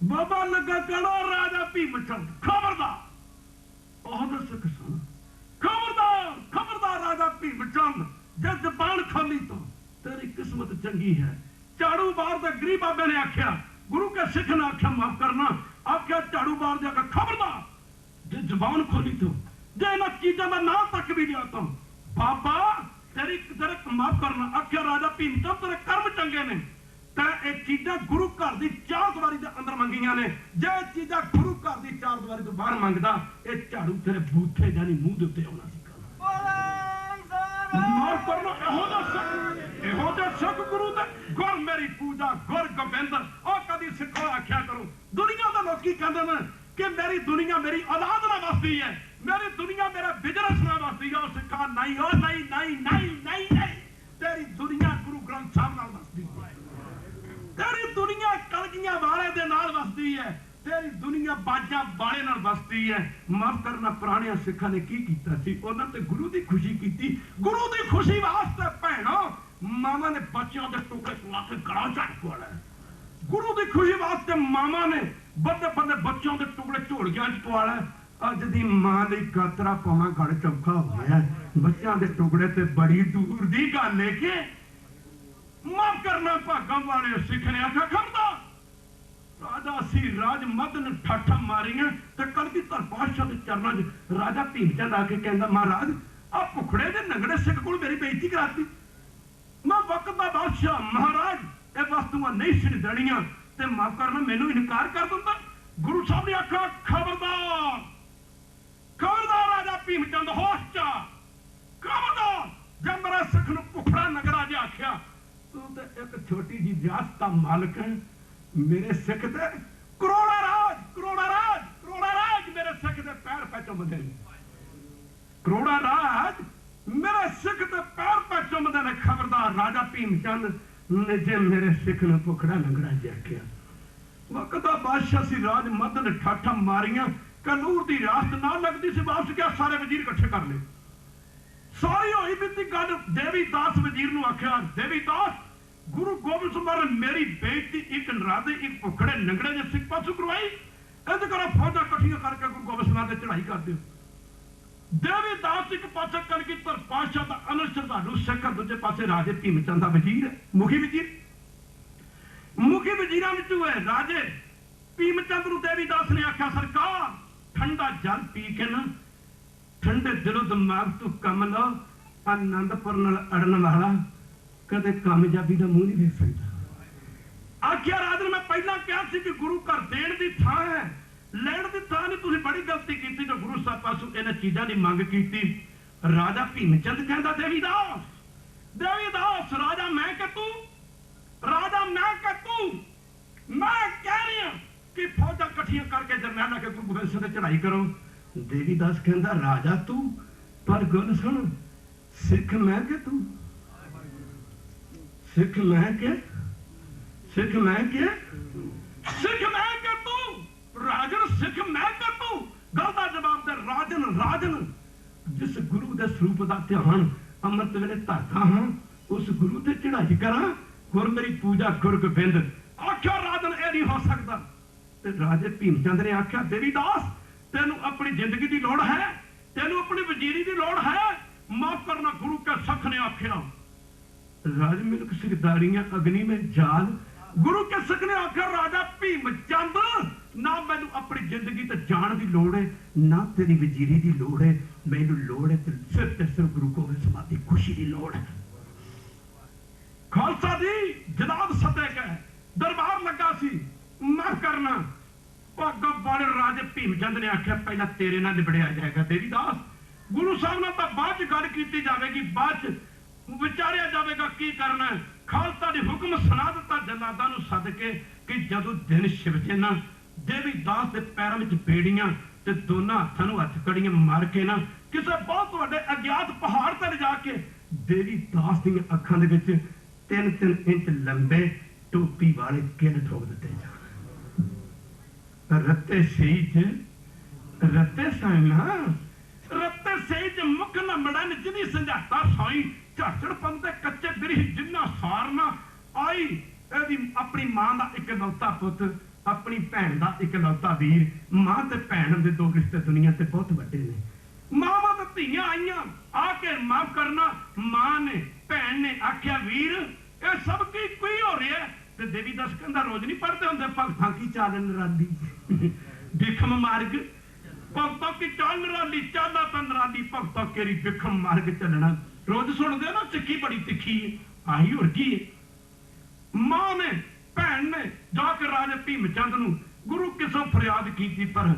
बाबा लगा कहना राजा भीमचंद खबरदार सिख सुन खबरदार राजा भीमचंद जे जबान खोली तो तेरी किस्मत चंगी है झाड़ू बाहर दे गरीब बाबे ने आख्या गुरु के सिख ने आख्या माफ करना, आख्या झाड़ू मार जाकर खबरदार जे जबान खोली तो जे इन चीजों का नाम तक भी लिया तुम बाबा तेरी तेरे माफ करना। आख्या राजा भीमचंद तेरे कर्म चंगे ने, तै चीजा गुरु घर की चार दीवारी के अंदर मंगिया ने, जे चीजा गुरु घर की चार दीवारी तो बाहर मंगदा ये झाड़ू तेरे बूथे जानी मुंह के उत्ते आना सी। माफ करना एहो जिहा सिख गुरु दे गुर मेरी पूजा गुर गोबिंद और कदी सिखो आख्या करो। दुनिया के लोग कहते हैं कि मेरी दुनिया मेरी औलाद ना वसदी है, मेरी दुनिया मेरा बिजनेस ना वसदी है। सिखा नहीं हो नहीं नहीं नहीं नहीं नहीं तेरी दुनिया गुरु ग्रंथ साहब नाल वसदी है, तेरी दुनिया कलगियां वाले दे नाल वसदी है, तेरी दुनिया बाजा वाले नाल वसदी है। माफ करना पुराने सिखा ने की कीता सी, उन्हां ते गुरु दी खुशी कीती। गुरु दी खुशी वास्ते भैणो मामा ने बच्चों के टुकड़े पवा के गला झट पवाया। गुरु की खुशी वास्ते मामा ने बड़े बड़े बच्चों के टुकड़े झोलियां च पवाया। अज दी मां दी गातरा पावा गड़ चौखा हो गया, बच्चों के टुकड़े ते बड़ी दूर दी गल है कि माफ करना भागों वाले सिख ने आखा खबरदार राजा सी राज मदन ठाठा मारियां ते कलगीधर पातशाह दे चरणों च राजा भीमचंद आके कहंदा महाराज आ भुखड़े दे नंगड़े सिख कोल मेरी बेइज्जती कराती। मैं वक्त का बादशाह महाराज ये वस्तुआं नहीं सी देनियां ते माफ करना मैनू इनकार कर दिंदा। गुरु साहब ने आखा खबरदार खबरदार राजा भीमचंद होश चा खबरदार जब मेरा सिख नूं भुखड़ा नगरा जे आख्या तू ते एक छोटी जी रियासत दा मालिक है, मेरे सिख ते करोड़ा राज मेरे सिख दे पैर पै चुमदे ने, करोड़ा राज मेरे सिख दे पैर पै चुमदे ने। खबरदार राजा भीमचंद ने जे मेरे सिख ने भुखड़ा लंगड़ा जे आख्या। वक्त दा बादशाह सी राज मदन ठाठा मारियां कनूर दी रियासत ना लगदी सी, वापस क्या सारे वजीर इकट्ठे कर ले। सारी होई बीती गल देवी दास वजीर नूं आख्या देवी दास गुरु गोबिंद सिंह महाराज मेरी बेइज्जती एक नरादे एक भुखड़े नंगड़े जे सिख पासों करवाई, इंज करो फौजां इकट्ठियां करके गुरु गोबिंद सिंह ते चढ़ाई कर दिओ। देवी दास एक पासे कलगीधर पातशाह दा अनल श्रद्धालु सिख, दूजे पासे राजे भीमचंद दा वजीर है मुखी वजीर। मुखी वजीरां विचों है राजे भीमचंद नूं देवी दास ने आख्या सरकार ठंडा जल पी के ना ठंडे दिलों दिमाग तो कम लो, आनंदपुर नाल अड़न वाला कदे कामयाबी का मुंह नहीं देख सकता। आख्या राज ने मैं पहला कहा सी कि गुरु घर देण दी थां है, लैण दी थां नहीं, तुसीं बड़ी गलती की जो गुरु साहब पासों इन्हां चीज़ां दी मंग की। राजा भीमचंद कहता देवीदास राजा मैं कि तू राजा मैं कि तू मैं कह रही हूं कि फौजा इकट्ठियां करके जरनैल आके गुरु गोबिंद सिंह ते चढ़ाई करो। देवीदास कहता राजा तू पर गल सुन सिख मैं कि तू सिख मैं के सिख मैं के सिख मैं के तू राजन सिख मैं के तू। गल का जवाब दे राजन राजन जिस गुरु दे स्वरूप का ध्यान अमृत वेले धरता हाँ उस गुरु ते चढ़ाई करा गुर मेरी पूजा गुर गोबिंद। आख्या राजन यह नहीं हो सकता। ते राजे भीमचंद ने आख्या देवीदास तेनू अपनी जिंदगी की लोड़ है, तेनू अपनी वजीरी की लोड़ है, माफ करना गुरु के सख ने आख्या। राज मिल्क सिरदारियां अग्नि में जाल गुरु के सख ने आख्या राजा भीमचंद ना मैनू अपनी जिंदगी ते जान की लोड़ है ना तेरी वजीरी की लोड़ है, मैनू लोड़ है सिर्फ ते सिर्फ गुरु गोबिंद सिंह की खुशी की लोड़ है। खालसा जी जनाब सदे गए दरबार लगा सी माफ करना भागों वाले राजे भीमचंद ने आख्या पहला तेरे नाल निबड़िया जाएगा देवीदास, गुरु साहब ने तो बाद गल की जाएगी, बाद विचारिया जाएगा की करना है। खालसा ने हुक्म सुना दिता जलादा नूं सद के कि जदों दिन छिवजे ना देवीदास के पैरों में बेड़ियां ते दोनों हाथों नूं हथकड़ियां मार के ना किसी बहुत बड़े अज्ञात पहाड़ पर जाके देवीदास दी अखां दे विच 3-3 इंच लंबे टोपी वाले किल ठोक दिते जाण। रत्ते सही च रत्ते साइना रत्ते सही च मुख न मड़न जिनी संजाता सोई झाचड़ पंदे कच्चे बिरी जिन्ना सारना आई एदी अपनी मां दा इकलौता पुत अपनी भैन दा इकलौता वीर। मां ते भैन दे दो रिश्ते दुनिया ते बहुत वड्डे ने। मावां ते धीआं आईयां आके माफ करना मां ने भैन ने आख्या वीर ये सब की कोई हो रहा है ते देवी दस कहंदा रोज नहीं पढ़ते होंगे भगतां की चाल निराली बिखम मार्ग भगतों की चाल निराली चाला तो निराली भगतों केरी बिखम मार्ग चलना रोज सुनते ना चिक्की बड़ी तिखी है आही होर की है मां ने भैन ने जाकर राजा भीमचंद नूं गुरु किसों फरियाद की पर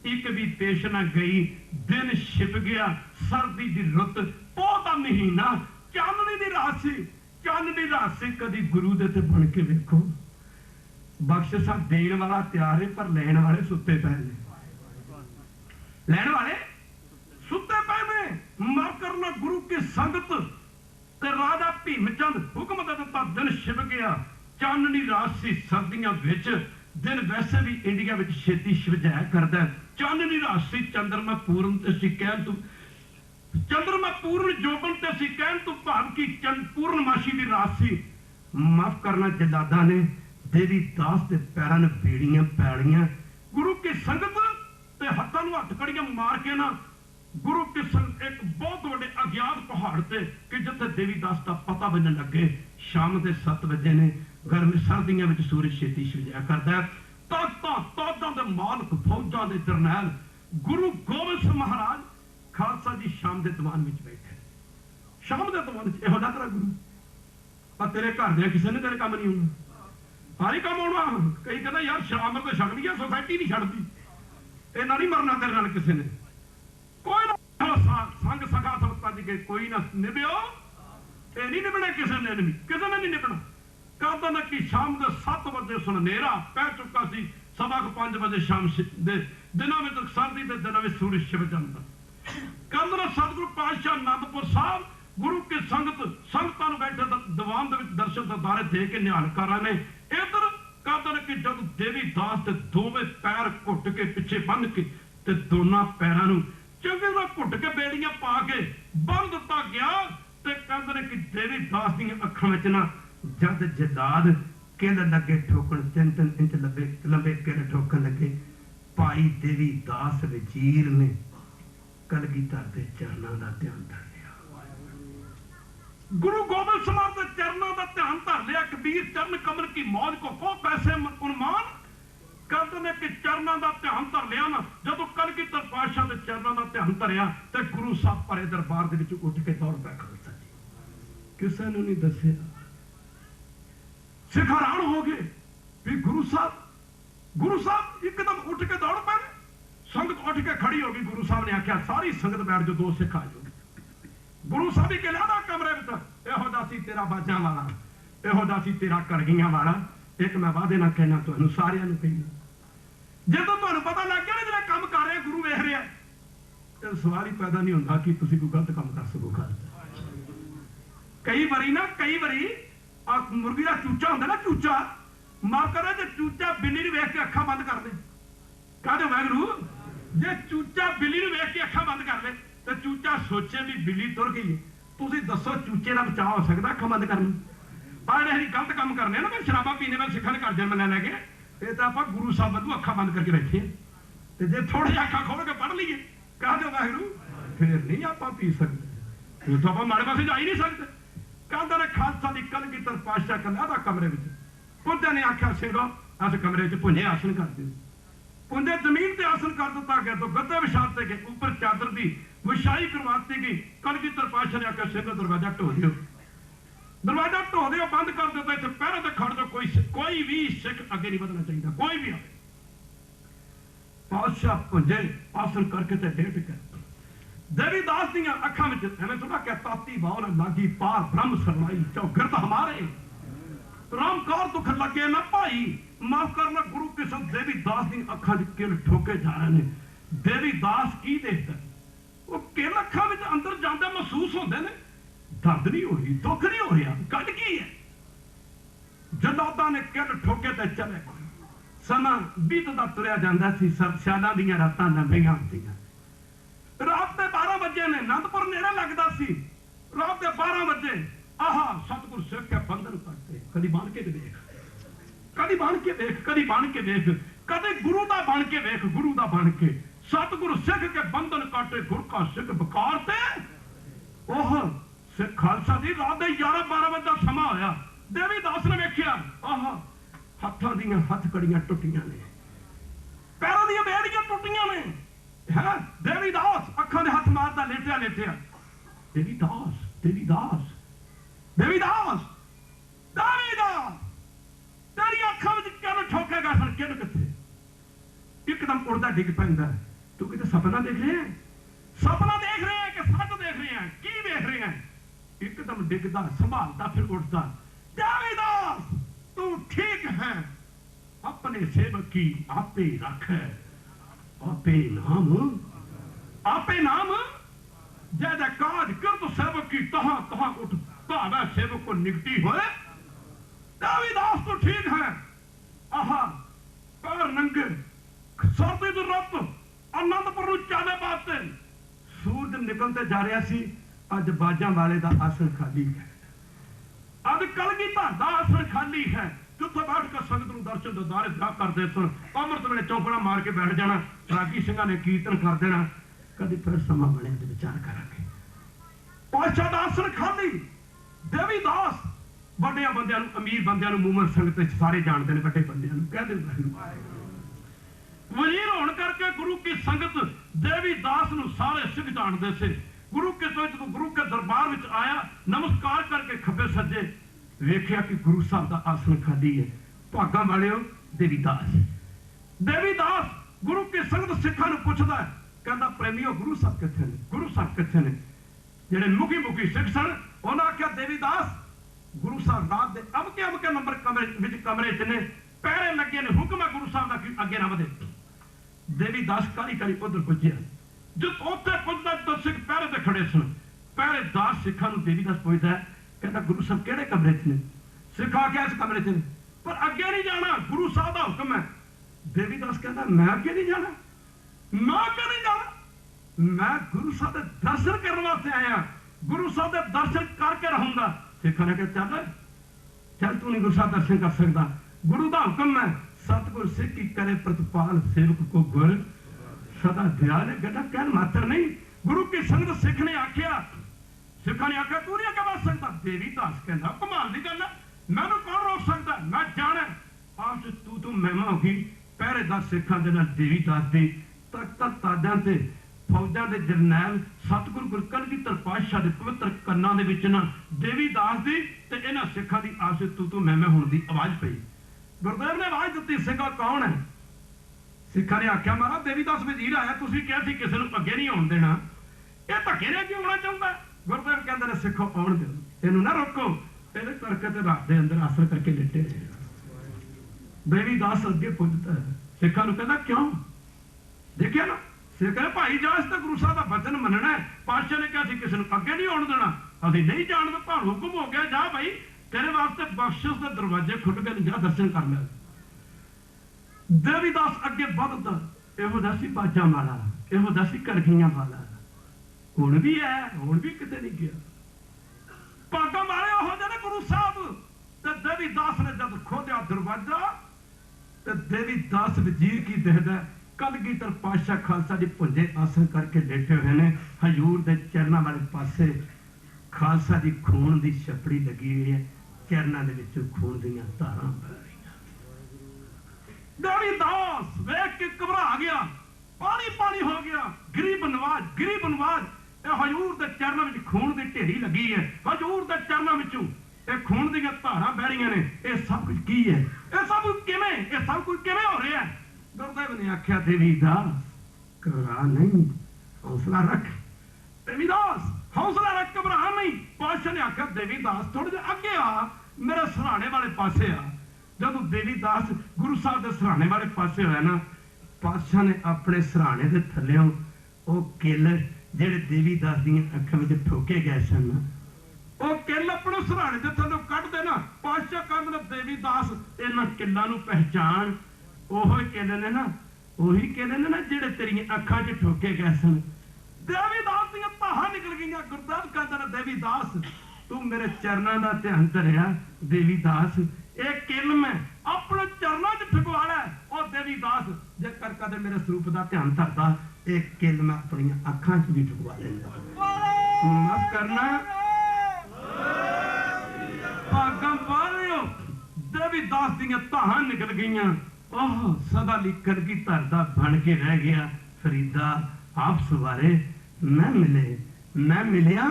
एक भी पेश ना गई दिन छिप गया सर्दी दी रुत पौह दा महीना चांदनी दी रात सी चांदनी रात से कदी गुरु दे ते बन के वेखो बख्शिश देने वाला तैयार है पर लैण वाले सुते पे ने लैण वाले सुते पे ने मर करना गुरु की संगत ते राजा भीमचंद हुक्म दे दिता दिन छिप गया चांदनी रात सी सर्दियां विच दिन वैसे भी इंडिया विच छेती छिप करदा चांदनी रात सी चंद्रमा पूर्ण ते सी कहन तू चंद्रमा पूर्ण जोबन ते सी कहन तू भाव की पूर्णमाशी दी रात सी माफ करना जलादा ने देवी दास दे पैरां ने बेड़ियां पैलियां गुरु की संगत ते हत्थां नूं हत्थ कड़ियां मार के ना गुरु के संग एक बहुत बड़े अज्ञात पहाड़ ते कि जिथे देवी दास का पता बनने लगे शाम के 7 बजे ने गर्मी सर्दियों में सूरज छेती छिजा करता है ताकतां दे मालक फौजां दे जरनैल गुरु गोबिंद सिंह महाराज खालसा जी शाम के दीवान में बैठे शाम के दीवान यहो ना तेरा गुरु पर तेरे घर दे किसी ने तेरे काम नहीं होना हर ही काम आना कई कहना यार शाम तो छक ली सोसाइटी नहीं छड़ती इन्ना नहीं मरना तेरे नाल किसी ने कोई ना संग सखा सब के कोई ना निभ्यो ये नहीं निभना किसी ने नहीं निभना कहता ना कि शाम के 7 बजे सुनेरा पै चुका सी 5:15 बजे शाम दिनों में तक सर्दी के दिनों में सूरज छिप जाता कहते ना सतगुरु पातशाह आनंदपुर साहब गुरु की संगतां बैठे दीवान दर्शन दरबारे दे के निहाल कर रहे हैं इधर कहते ना कि जब देवी दास के दोवें पैर घुट के पिछे बन के ते दोनों पैरों नूं चंगे तरह घुट के बेड़ियां पा के बन दिता गया ते कहते ने कि देवी दास दी अखां विच ना जद जलाद किल लगे ठोकन 3-3 इंच लंबे किल ठोकन लगे भाई देवी दास वजीर ने कलगीधर दे चरणों का ध्यान धर लिया गुरु गोबिंद सिंह के चरणों का ध्यान धर लिया कबीर चरण कमल की मौज को कैसे उन्मान कहते हैं कि चरणों का ध्यान धर लिया ना जब कलगीधर पातशाह के चरणों का ध्यान धरिया तो गुरु साहब भरे दरबार के विच उठ के दौड़ पै खड़ोता जी किसी ने नहीं दसिया सिख हैरान हो गए भी गुरु साहब एकदम उठ के दौड़ पै संगत उठ के खड़ी होगी गुरु साहब ने आख्या सारी संगत बैठ जो 2 सिख आ जाओ गुरु साहब ही कहला कमरे में यहो दासी तेरा बाजा वाला यहो दासी तेरा कड़गियां वाला एक मैं वादे ना कहना तुहानू सारियां नू कहना जो तुहानू पता लग गया ना जो काम कर रहा गुरु वेख रहा तो सवाल ही पैदा नहीं होता कि तुसीं कोई गलत काम कर सको कई बारी मुर्गी का चूचा होंगे ना चूचा माफ करो जो चूचा बिल्ली नूं वेख के अखां बंद कर दे कहते वाहिगुरू जे चूचा बिल्ली नूं वेख के अखां बंद कर दे तो चूचा सोचे भी बिल्ली तुर गई है तुसीं दसो चूचे का बचाव हो सकता अखां बंद करना पर असीं गलत काम करने ना शराबा पीने वाले सिखां ने घर जन्म लै लैगे ये तो आप गुरु साहब वालू अखां बंद करके बैठे तो जे थोड़े जिहा अखां खोल के पढ़ लीए कहते वाहिगुरू फिर नहीं आप पी सकते तो आप माड़े पासे जा ही नहीं सकते कहते ने खालसा की कलगीधर पातशाह कलैदा कमरे में पुंजे ने आख्या सिंघो अस कमरे च पुंजे आसन कर दो पुंजे जमीन से आसन कर दिता गया तो गद्दे विछाते गए ऊपर चादर की विछाई करवाती गई कलगीधर पातशाह ने आख्या सिंघो दरवाजा ढो दियो बंद कर दिता इतने पैरों से खड़ दो कोई भी सिख अगे नहीं बढ़ना चाहिए कोई भी पातशाह पुंजे आसन करके लेट गए देवी दास दी अखां में एवं थोड़ा क्या ताती बाल लागी पार ब्रह्म सरनाई चौगिरद हमारे राम कौर दुख लगे ना भाई माफ करना गुरु किस्म देवी दास दी अखां च किल ठोके जा रहे हैं देवी दास की देखता वो किल अखां में अंदर जाते महसूस होते हैं दर्द नहीं हो रही दुख नहीं हो रहा गल की है जलादा ने किल ठोके ते चले समा बीतदा तुरया जांदा सी सियालां दीयां रातां लंबीआं हुंदियां रात के 12 बजे ने आनंदपुर नेड़े लगता सी रात के 12 बजे आहा सतगुरु सिख के बंधन करते कदी बन के देख कदी बन के देख कदी बन के देख कदे गुरु दा बन के देख गुरु दा बन के सतगुरु सिख के बंधन काटे गुर का सिख बकारते ओह सिख खालसा दी रात के 11-12 बजे का समा होया देवीदास ने वेख्या आह हत्थां दीयां हथकड़ियां टुटियां ने, पैरों दीयां बेड़ियां टुटियां ने है। देवीदास अखां दे हथ मारदा लेटिया लेटिया, देवीदास देवीदास देवीदास देवीदास तेरी अखां विच किन ठोकेगा सन, किन किथे? एकदम उड़दा डिग पैंदा, तू किते सपना देख रहे हैं? सपना देख रहे हैं कि सच देख रहे हैं? की देख रहे हैं? एकदम डिगदा संभालता फिर उठता, देवीदास तू ठीक है, अपने सेवक की आपे रख, आपे नाम जैसे काज कर तो सेवक की तहां तहां उठ भावे सेवक को निकटी होए। देवीदास तो ठीक है, आहा पैर नंगे सर्दी दी रुत आनंदपुर नूं चाले पाते, सूरज निकलते जा रहा सी। अज बाजा वाले का आसन खाली है, अज कलगीधर दा आसन खाली है, जिथे बैठ के संगत नूं दर्शन दीदारे दा करदे सन। अमृत वेले चौंकड़ा मार के बैठ जाना, रागी सिंघां ने कीर्तन कर देना। कभी फिर समा बने ते विचार करांगे। पातशाह दा आसन खाली, देवीदास ਵੱਡਿਆਂ ਬੰਦਿਆਂ ਨੂੰ, ਅਮੀਰ ਬੰਦਿਆਂ ਨੂੰ, ਮੂਮਨ ਸੰਗਤ ਵਿੱਚ ਸਾਰੇ ਜਾਣਦੇ ਨੇ, ਵੱਡੇ ਬੰਦਿਆਂ ਨੂੰ ਕਹਿ ਦਿੰਦੇ ਵਜ਼ੀਰ ਹੋਣ ਕਰਕੇ ਗੁਰੂ ਕੀ ਸੰਗਤ ਦੇਵੀਦਾਸ ਨੂੰ ਸਾਰੇ ਸਿੱਖ ਜਾਣਦੇ ਸੀ। ਗੁਰੂ ਕੇ ਤੋਂ ਜਦੋਂ ਗੁਰੂ ਕੇ ਦਰਬਾਰ ਵਿੱਚ ਆਇਆ, ਨਮਸਕਾਰ ਕਰਕੇ ਖੱਬੇ ਸੱਜੇ ਵੇਖਿਆ ਕਿ ਗੁਰੂ ਸਾਹਿਬ ਦਾ ਆਸਣ ਖਾਲੀ ਹੈ। ਭਾਗਾਂ ਵਾਲਿਓ ਦੇਵੀਦਾਸ ਦੇਵੀਦਾਸ ਗੁਰੂ ਕੀ ਸੰਗਤ ਸਿੱਖਾਂ ਨੂੰ ਪੁੱਛਦਾ, ਕਹਿੰਦਾ ਪ੍ਰੇਮੀਓ ਗੁਰੂ ਸਾਹਿਬ ਕਿੱਥੇ ਨੇ? ਗੁਰੂ ਸਾਹਿਬ ਕਿੱਥੇ ਨੇ? ਜਿਹੜੇ ਮੁਖੀ ਸਿੱਖ ਸਨ ਉਹਨਾਂ ਆਖਿਆ ਦੇਵੀਦਾਸ गुरु साहब रात के अबके नंबर कमरे च ने, पैरे लगे ने, हुक्म है गुरु साहब का अगे ना वधे। देवीदास काली काली उधर पुज्या, जो उत्थे पुजदा तो सिख पैरे ते खड़े सन। पैरेदार सिखां नूं देवीदास पुछदा है, कहता गुरु साहब किहड़े कमरे च ने? सिख आख्या इस कमरे च ने, पर अगे नहीं जाना, गुरु साहब का हुक्म है। देवीदास कहता मैं अगे नहीं जाना, मैं अगे नहीं जाना, मैं गुरु साहब के दर्शन करने वास्ते आया, गुरु साहब के दर्शन करके रहूंगा। सिखा ने कहा चल चल, तू नहीं गुरु साहब दर्शन कर सकता, गुरु का हुक्म है। सतगुर सिख की करे प्रतिपाल, सेवक को गुर सदा दयाल। कहता कहन मात्र नहीं, गुरु की संगत सिख ने आख्या, सिखा ने आख्या तू नहीं अगे बढ़ सकता। देवीदास कहता कमाल की गल है, मैनू कौन रोक सकता, मैं जाना। आपस तू महिमा होगी पहरेदार सिखां दे नाल देवीदास दी। तख्त ताजां ते फौजां दे जरनैल सतगुरु गुरु कलगीधर पातशाह दे पवित्र कन्नां दे विच ना देवीदास दी ते इन्हां सिखां दी आपस तू महमा होण दी आवाज पई। गुरदेव ने आवाज दी, सिखा कौन है? सिखा ने आख्या महाराज देवीदास वजीर आया, तुसीं कहा सी किसी नूं अगे नहीं आउण देना, ये धक्के ने क्यों आउणा चाहुंदा? गुरदेव कहंदे ने सिखो आउण दिओ, इहनूं ना रोको। इहदे करके ते रात दे अंदर आसर करके लेटे। देवीदास अगे पुजदा है, सिखा नूं कहंदा क्यों? देखिया ना, सिख है भाई जा, इस गुरु साहब का वचन मनना है। पातशाह ने कहा किसी को अगे नहीं आने देना, अभी नहीं जानते, भाव हुक्म हो गया, जा भाई तेरे वास्ते बख्शिश के दरवाजे खुल गए, जा दर्शन कर ले। देवीदास अगे बढ़ता, इहो सी बाजा वाला, इहो सी करखियां वाला, हुण भी है, हुण भी किते नहीं गया। भागा मारे हो जाने गुरु साहब। ते देवीदास ने जब खोलिया दरवाजा, ते देवीदास वजीर की देखदा, कलगीधर पातशाह खालसा जी भुंजे आसन करके लेटे हुए ने, हजूर दे चरणों वाले पासे खालसा जी खून की छपड़ी लगी हुई है, चरणों के विचों खून दी धारां बह रही। देवीदास वेख के घबरा गया, पानी पानी हो गया। गरीब नवाज हजूर के चरणों में खून की ढेरी लगी है, हजूर के चरणों में खून दी धारां बह रही ने। यह सब कुछ की है? यह सब कुछ किवें हो रहा है? गुरुदेव ने आख्या देवीदास घबरा नहीं, हौसला रख। देवीदास हौसला रख, घबरा नहीं। पातशाह ने आख्या देवीदास थोड़े जे अगे आ, मेरे सराहने वाले पासे आ। जब देवीदास गुरु साहब के सराहने वाले पासे होया ना, पातशाह ने अपने सराहने के थल्लों वो किल जेड़े देवीदास दी अखां विच ठोके गए सन, वो किल अपने सराहने के थल्लों कढ देना। पातशाह कहंदे देवीदास इन्हां किल्लां नूं पहचान, ओही किल ने ना, ओही किल ने ना जेड़े तेरियां अखां च ठोके गए सन। देवीदास दी धाहां निकल गईयां। गुरदेव कहंदे ने देवीदास तू मेरे चरणों का ध्यान धरिया। देवीदास एक किल मैं अपने चरणों च ठगवा लै। और देवीदास जेकर कदे मेरे स्वरूप का ध्यान धरता, एक किल मैं अपनी अखां च भी ठगवा लेंदा। माफ करना भागां वाले भी दास दियां धाहां निकल गईयां। ओह सदा ली कलगी धरदा बन के रह गया। फरीदा आप सवारे मैं मिलिया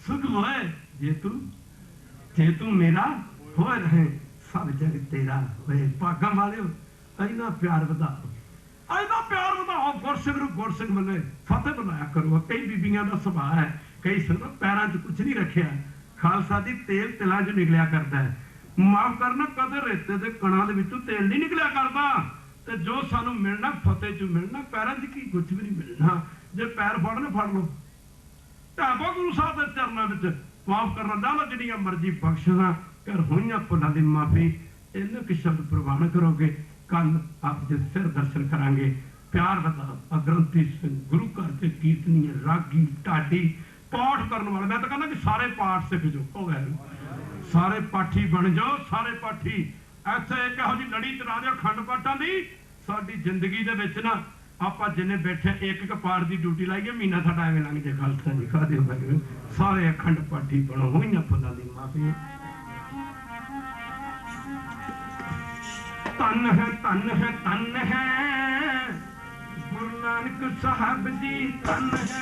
सुख होए जे तू मेरा हो रहे सब जग तेरा होए। भागा वाले इना प्यार ਵਧਾਓ, इना प्यार ਵਧਾਓ। गुरसिंह बल्ले फतेह बुलाया करो। कई बीबियां का सुभाव है, कई संगत पैरों च कुछ नहीं रखिया। खालसा जी तेल तिलों च निकलिया करता है। माफ करना कदे रेते के कणा के विचों तेल नहीं निकलिया करता। ते जो सानू मिलना फतेह चो मिलना, पैरों च की कुछ भी नहीं मिलना। जे पैर फड़ने फड़ लो, ढाबो गुरु साहब के चरणों में माफ करना डालो जिन्नियां मर्जी बख्शना। कर होइयां भुलां दी माफी। इन्ने कि शब्द प्रवान करोगे, कल आप जे फिर दर्शन करांगे। प्यार बताओ। अग्रंथी सिंह गुरु घर के कीर्तनी रागी ढाडी पाठ करने वाले, मैं तो कहना कि सारे पाठ सिख जो हो गए, सारे पाठी बन जाओ, सारे पाठी। ऐसे एक हो जी लड़ी चला दो अखंड पाठां दी। साडी जिंदगी दे विच ना आप जिन्ने बैठे एक एक पाठ की ड्यूटी लाइए, महीना साडा एवें लंघ जाए। खालसा जी खा दिओ भाई, सारे अखंड पाठी बनो। होइयां फुल्लां दी माफी। तन है तन है तन है गुरु नानक साहब जी तन है।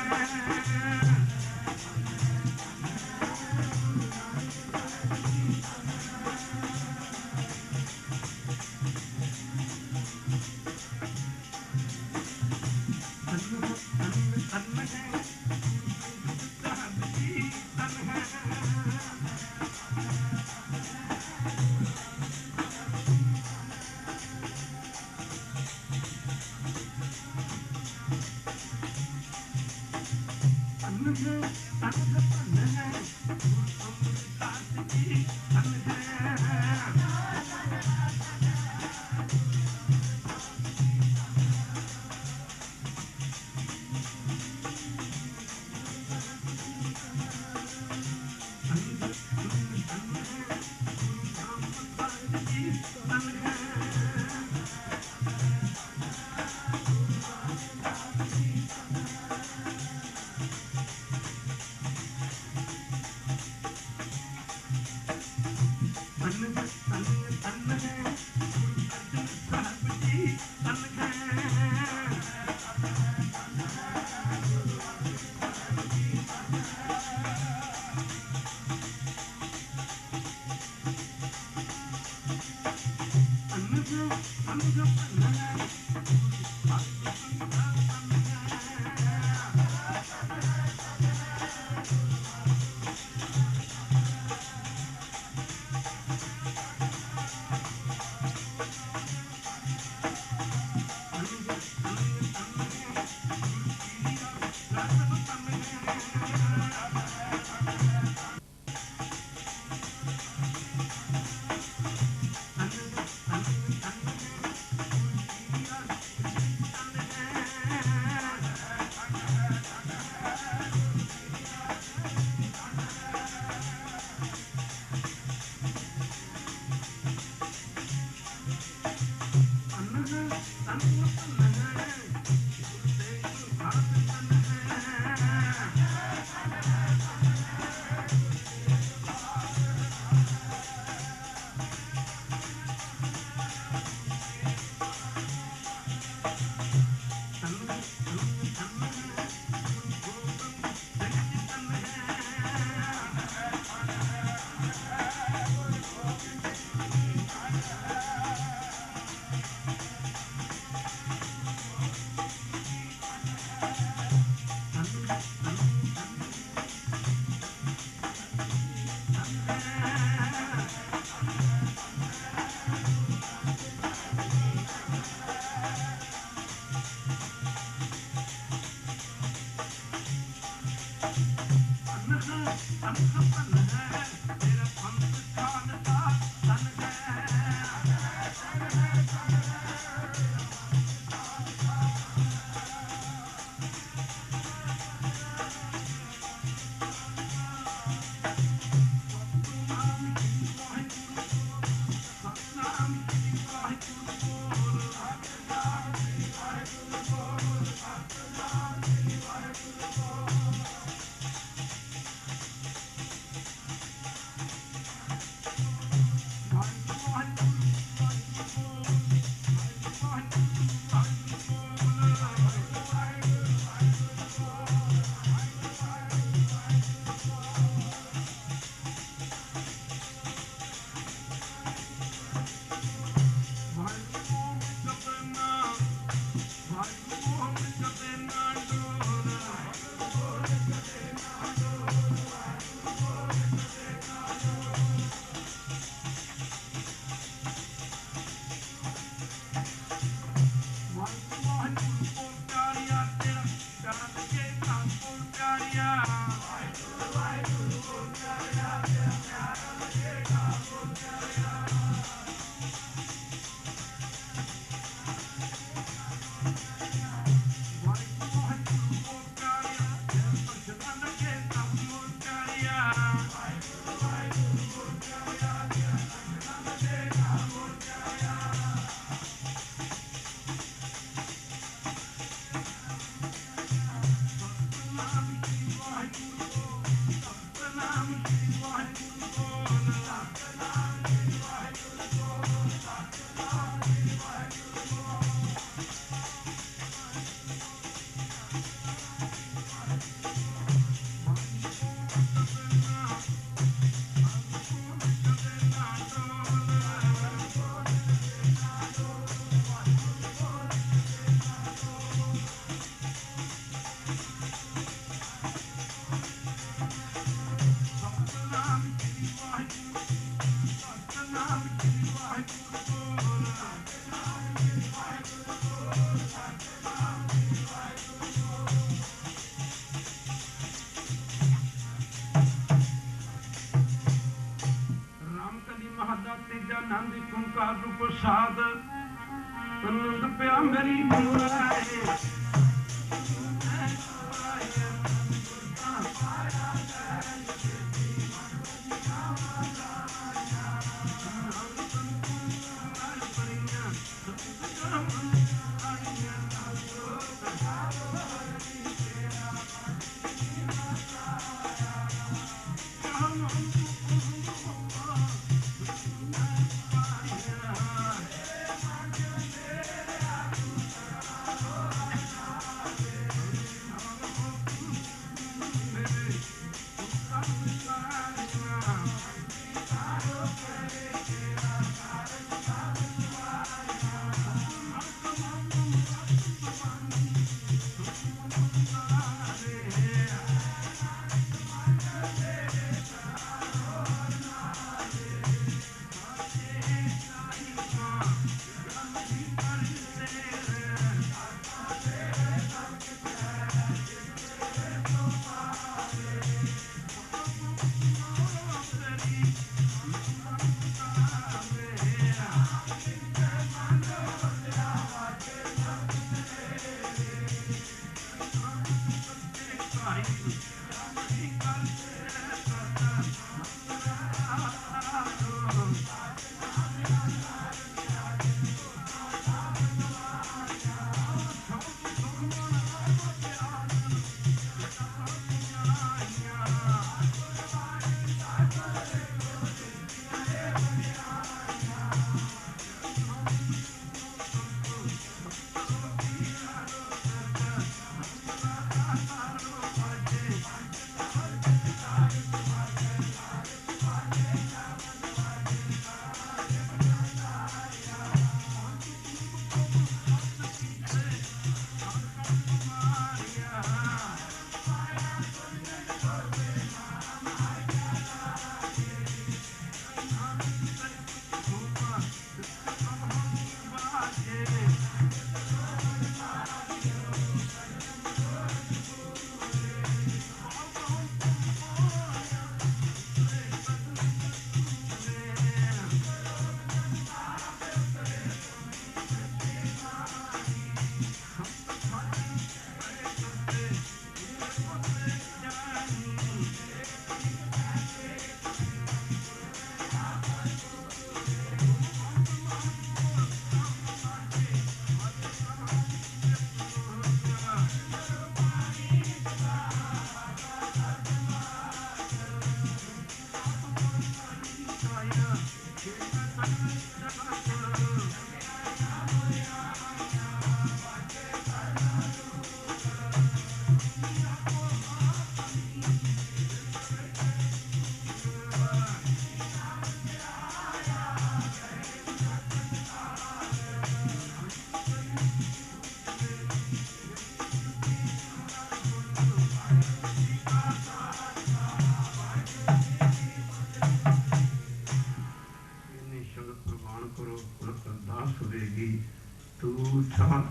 Thank you. ਪ੍ਰਸਾਦ ਆਨੰਦ ਪਿਆ ਮੇਰੀ ਨੂਰਾਏ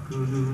Guru